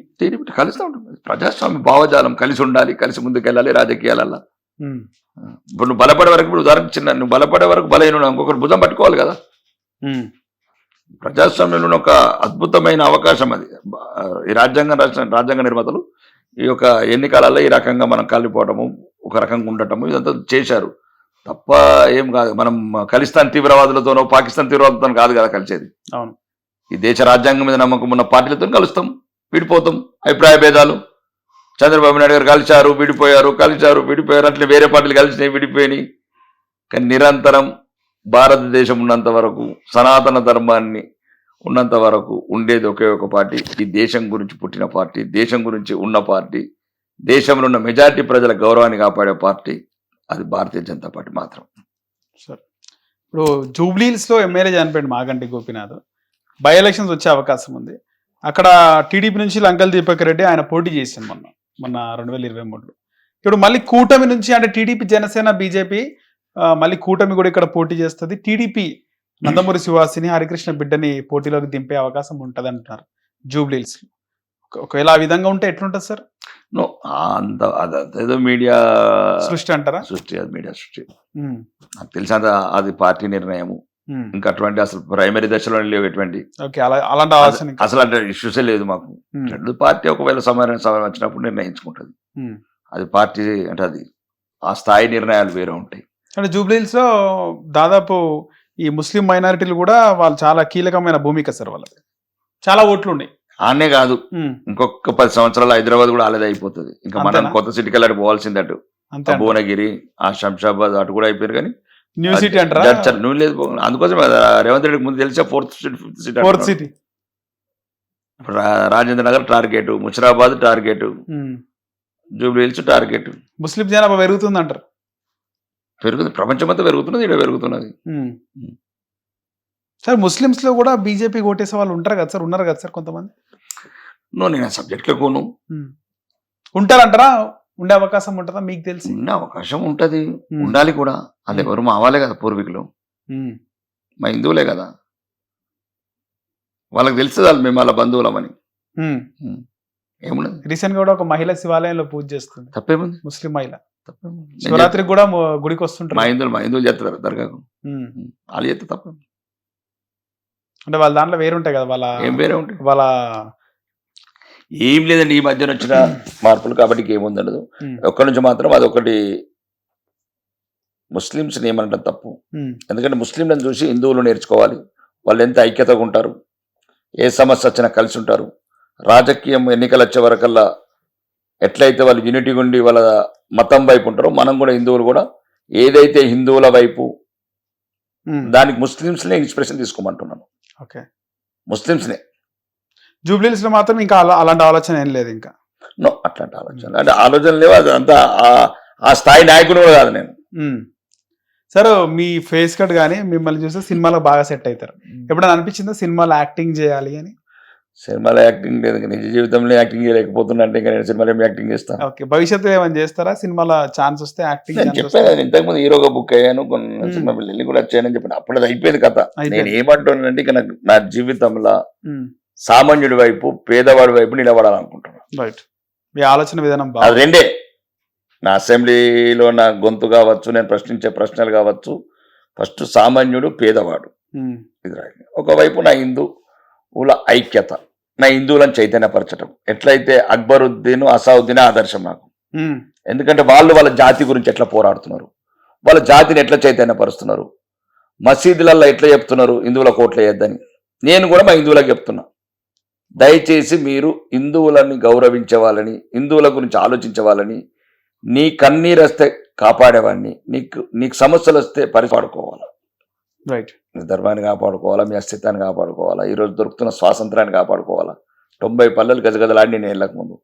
కలిసి ఉంటుంది. ప్రజాస్వామ్య భావజాలం కలిసి ఉండాలి, కలిసి ముందుకెళ్ళాలి రాజకీయాలలో. ఇప్పుడు నువ్వు బలపడే వరకు, ఇప్పుడు ఉదాహరణ చిన్న, నువ్వు బలపడే వరకు బలహీన ఇంకొకరు భుజం పట్టుకోవాలి కదా. ప్రజాస్వామ్యంలో ఒక అద్భుతమైన అవకాశం అది. ఈ రాజ్యాంగ నిర్మాతలు ఈ యొక్క ఎన్నికలలో ఈ రకంగా మనం కలిపోవటము, ఒక రకంగా ఉండటము ఇదంతా చేశారు తప్ప ఏం కాదు. మనం ఖలిస్తాన్ తీవ్రవాదులతోనో పాకిస్తాన్ తీవ్రవాదులతో కాదు కదా కలిసేది. అవును, ఈ దేశ రాజ్యాంగం మీద నమ్మకం ఉన్న పార్టీలతో కలుస్తాం, విడిపోతాం. అభిప్రాయ భేదాలు, చంద్రబాబు నాయుడు గారు కలిశారు విడిపోయారు, అట్లే వేరే పార్టీలు కలిసినాయి విడిపోయినాయి. కానీ నిరంతరం భారతదేశం ఉన్నంత వరకు, సనాతన ధర్మాన్ని ఉన్నంత వరకు ఉండేది ఒకే ఒక పార్టీ. ఈ దేశం గురించి పుట్టిన పార్టీ, దేశం గురించి ఉన్న పార్టీ, దేశంలో ఉన్న మెజారిటీ ప్రజల గౌరవాన్ని కాపాడే పార్టీ అది భారతీయ జనతా పార్టీ మాత్రం. సార్ ఇప్పుడు జూబ్లీహిల్స్లో ఎమ్మెల్యే చనిపోయింది మాగంటి గోపీనాథ్. బై ఎలక్షన్స్ వచ్చే అవకాశం ఉంది. అక్కడ టీడీపీ నుంచి లంకల్ దీపక్ రెడ్డి ఆయన పోటీ చేసింది మొన్న 2023లో. ఇప్పుడు మళ్ళీ కూటమి నుంచి, అంటే టీడీపీ జనసేన బీజేపీ మళ్ళీ కూటమి కూడా ఇక్కడ పోటీ చేస్తుంది. టీడీపీ నందమూరి శివాసిని హరికృష్ణ బిడ్డని పోటీలోకి దింపే అవకాశం ఉంటుంది అంటున్నారు జూబ్లీహిల్స్. ఒకవేళ ఆ విధంగా ఉంటే ఎట్లుంటుంది సార్? అంత అదేదో మీడియా సృష్టి అంటారా? సృష్టి, అది మీడియా సృష్టి. నాకు తెలిసి అది పార్టీ నిర్ణయము. ఇంకా అటువంటి అసలు ప్రైమరీ దశలో లేవు ఎటువంటి అసలు అంటే ఇష్యూసే లేదు మాకు. రెండు పార్టీ ఒకవేళ సమయం వచ్చినప్పుడు నిర్ణయించుకుంటుంది. అది పార్టీ అంటే అది ఆ స్థాయి నిర్ణయాలు వేరే ఉంటాయి. అంటే జూబ్లీహిల్స్ లో దాదాపు ఈ ముస్లిం మైనారిటీలు కూడా వాళ్ళు చాలా కీలకమైన భూమిక సార్. వాళ్ళది చాలా ఓట్లు ఉన్నాయి. ఆనే కాదు, ఇంకొక 10 సంవత్సరాలు హైదరాబాద్ కూడా ఆలది అయిపోతుంది. ఇంకా మనం కొత్త సిటీకి వెళ్ళి పోవాల్సింది అటు భువనగిరి, ఆ శంషాబాద్ అటు కూడా అయిపోయారు. కానీ న్యూ సిటీ అంటారా? నువ్వు లేదు, అందుకోసం రేవంత్ రెడ్డికి ముందు తెలిసే 4th city 5th city. Rajendra Nagar target, Musheerabad target, Jubilee Hills target. ముస్లిం జనాభా పెరుగుతుంది అంటారు. పెరుగుతుంది, ప్రపంచమంతా పెరుగుతున్నది, ఇక్కడ పెరుగుతున్నది. సార్ ముస్లిమ్స్ లో కూడా బీజేపీ ఓటేసే వాళ్ళు ఉంటారు కదా సార్? ఉన్నారు కదా సార్ కొంతమంది? నేను సబ్జెక్ట్ లో కోను. ఉంటారంటారా? ఉండే అవకాశం ఉంటుందా మీకు తెలిసి? ఉండే అవకాశం ఉంటది, ఉండాలి కూడా. అది ఎవరు మా వాళ్ళే కదా, పూర్వీకులు, మా హిందువులే కదా. వాళ్ళకి తెలుస్తుంది వాళ్ళు మేము వాళ్ళ బంధువులమని. ఏమున్నది, రీసెంట్ గా కూడా ఒక మహిళ శివాలయంలో పూజ చేస్తుంది. తప్పేముంది? ముస్లిం మహిళ శివరాత్రికి కూడా గుడికి వస్తుంటారు. మా హిందువులు చేస్తారు దర్గాకు, వాళ్ళు చేస్తే తప్ప. అంటే వాళ్ళ దాంట్లో వేరుంటాయి కదా, వాళ్ళ ఏం వేరే ఉంటాయి వాళ్ళ. ఏం లేదండి, ఈ మధ్యన వచ్చిన మార్పులు కాబట్టి ఏముందనదు. ఒక్కడి నుంచి మాత్రం అదొకటి ముస్లింస్ ఏమంటారు తప్పు. ఎందుకంటే ముస్లింలను చూసి హిందువులు నేర్చుకోవాలి. వాళ్ళు ఎంత ఐక్యతగా ఉంటారు, ఏ సమస్య వచ్చినా కలిసి ఉంటారు. రాజకీయం ఎన్నికలు వచ్చే వరకల్లా ఎట్లయితే వాళ్ళు యూనిటీగా ఉండి వాళ్ళ మతం వైపు ఉంటారో, మనం కూడా హిందువులు కూడా ఏదైతే హిందువుల వైపు దానికి ముస్లింస్నే ఇన్స్పిరేషన్ తీసుకోమంటున్నాను. ఓకే, ముస్లింస్నే. జూబ్లీహిల్స్ లో మాత్రం ఇంకా అలాంటి ఆలోచన ఏం లేదు. ఇంకా అట్లాంటి ఆలోచన అంటే ఆలోచన లేవు. అదంతా ఆ స్థాయి నాయకుడు కూడా కాదు నేను. సార్ మీ ఫేస్ కట్ కానీ మిమ్మల్ని చూస్తే సినిమాలో బాగా సెట్ అవుతారు. ఎప్పుడైనా అనిపించిందా సినిమాలో యాక్టింగ్ చేయాలి అని? సినిమాలో యాక్టింగ్ లేదు, నిజ జీవితంలో యాక్టింగ్ చేయలేకపోతున్నా అంటే ఇంకా నేను సినిమాలో యాక్టింగ్ చేస్తాను. ఓకే, భవిష్యత్తు ఏమైనా చేస్తారా సినిమాలో ఛాన్స్ వస్తే యాక్టింగ్? చెప్పాను, ఇంతకుముందు హీరోగా బుక్ అయ్యాను, కొన్ని సినిమా వెళ్ళి కూడా వచ్చాయని చెప్పాను. అప్పుడు అది అయిపోయింది కథ. నేను ఏమంటున్నానంటే ఇక నా జీవితంలో సామాన్యుడి వైపు, పేదవాడి వైపు నిలబడాలనుకుంటున్నాను. రైట్, మీ ఆలోచన విధానం అది రెండే. నా అసెంబ్లీలో నా గొంతు కావచ్చు, నేను ప్రశ్నించే ప్రశ్నలు కావచ్చు. ఫస్ట్ సామాన్యుడు, పేదవాడు, ఇది రాయండి. ఒకవైపు నా హిందువుల ఐక్యత, నా హిందువులను చైతన్యపరచడం. ఎట్లయితే అక్బరుద్దీన్, అసావుద్దీన్ ఆదర్శం నాకు. ఎందుకంటే వాళ్ళు వాళ్ళ జాతి గురించి ఎట్లా పోరాడుతున్నారు, వాళ్ళ జాతిని ఎట్లా చైతన్యపరుస్తున్నారు, మసీదులలో ఎట్లా చెప్తున్నారు హిందువుల కోట్లు వేయద్దని. నేను కూడా మా హిందువులకు చెప్తున్నా, దయచేసి మీరు హిందువులని గౌరవించే వాళ్ళని, హిందువుల గురించి ఆలోచించే వాళ్ళని, నీ కన్నీరు వస్తే కాపాడేవాడిని, నీకు సమస్యలు వస్తే పరిపాడుకోవాలి. రైట్. మీ ధర్మాన్ని కాపాడుకోవాలా, మీ అస్తిత్వాన్ని కాపాడుకోవాలా, ఈరోజు దొరుకుతున్న స్వాతంత్రాన్ని కాపాడుకోవాలా. 90 పల్లెలు గజగజలాడి నేను వెళ్ళక ముందు.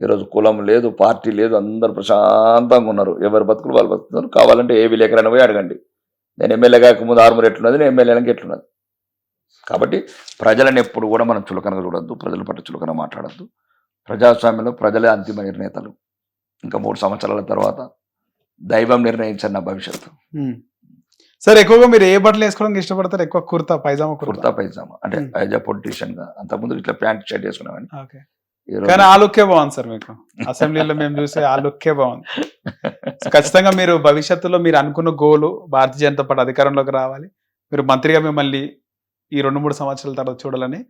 ఈరోజు కులం లేదు, పార్టీ లేదు, అందరూ ప్రశాంతంగా ఉన్నారు. ఎవరు బతుకులు వాళ్ళు బతుకుతున్నారు. కావాలంటే ఏ విలేకరైనా పోయి అడగండి. నేను ఎమ్మెల్యే కాకముందు ఆర్మూర్ ఎట్లున్నది, నేను ఎమ్మెల్యేలకు ఎట్లున్నది. కాబట్టి ప్రజలను ఎప్పుడు కూడా మనం చులకనగా చూడొద్దు, ప్రజల పట్ల చులకన మాట్లాడద్దు. ప్రజాస్వామ్యంలో ప్రజలే అంతిమ నిర్ణేతలు. ఇంకా 3 సంవత్సరాల తర్వాత దైవం నిర్ణయించండి నా భవిష్యత్తు. సార్ ఎక్కువగా మీరు ఏ బట్టలు వేసుకోవడానికి ఇష్టపడతారు? ఎక్కువ కుర్తా పైజామా? కుర్తా పైజామా అంటే యాజ్ అ పొలిటీషియన్ గా. అంతకుముందు ఇట్లా ప్యాంట్ షర్ట్ వేసుకున్నామని. ఓకే. కానీ ఆ లుక్కే బాగుంది సార్ మీకు. అసెంబ్లీలో మేము చూసే ఆ లుక్కే బాగుంది. ఖచ్చితంగా మీరు భవిష్యత్తులో మీరు అనుకున్న గోలు భారతీయ జనతా పార్టీ అధికారంలోకి రావాలి, మీరు మంత్రిగా మిమ్మల్ని ఈ 2-3 సంవత్సరాల తర్వాత చూడాలని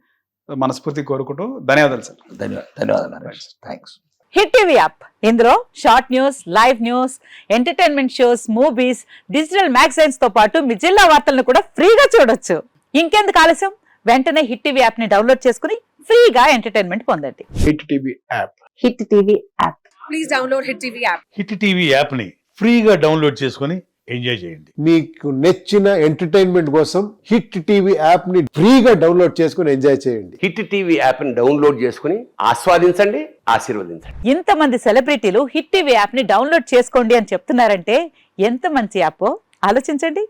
మనస్ఫూర్తి కోరుకుంటూ ధన్యవాదాలు సార్. ధన్యవాదాలు. థ్యాంక్స్. హిట్ టీవీ యాప్, ఇందులో short news, live news, entertainment shows, movies, digital magazines తో పాటు మీ జిల్లా వార్తలను కూడా ఫ్రీగా చూడొచ్చు. ఇంకెందుకు ఆలస్యం, వెంటనే హిట్ టీవీ యాప్ ని డౌన్లోడ్ చేసుకుని ఫ్రీగా ఎంటర్టైన్మెంట్ పొందండి. Hit TV app. Hit TV app. Please download hit TV app. Hit TV యాప్ని ఫ్రీగా డౌన్లోడ్ చేసుకొని ఎంజాయ్ చేయండి. మీకు నచ్చిన ఎంటర్టైన్మెంట్ కోసం హిట్ టీవీ యాప్ ని ఫ్రీగా డౌన్లోడ్ చేసుకుని ఎంజాయ్ చేయండి. హిట్ టీవీ యాప్ని డౌన్లోడ్ చేసుకుని ఆస్వాదించండి, ఆశీర్వదించండి. ఇంతమంది సెలబ్రిటీలు హిట్ టీవీ యాప్ ని డౌన్లోడ్ చేసుకోండి అని చెప్తున్నారంటే ఎంత మంచి యాప్ ఆలోచించండి.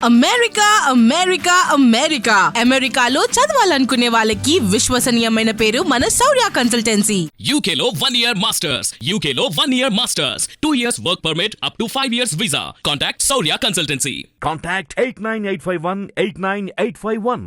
అమెరికా అమెరికా అమెరికా అమెరికాలో చదవాలనుకునే వాళ్ళకి విశ్వసనీయమైన పేరు మన శౌర్య కన్సల్టెన్సీ. UK లో 1 year masters. UK లో 1 year masters. 2 years work permit up to 5 years visa. Contact Saurya Consultancy. Contact 89851 89851.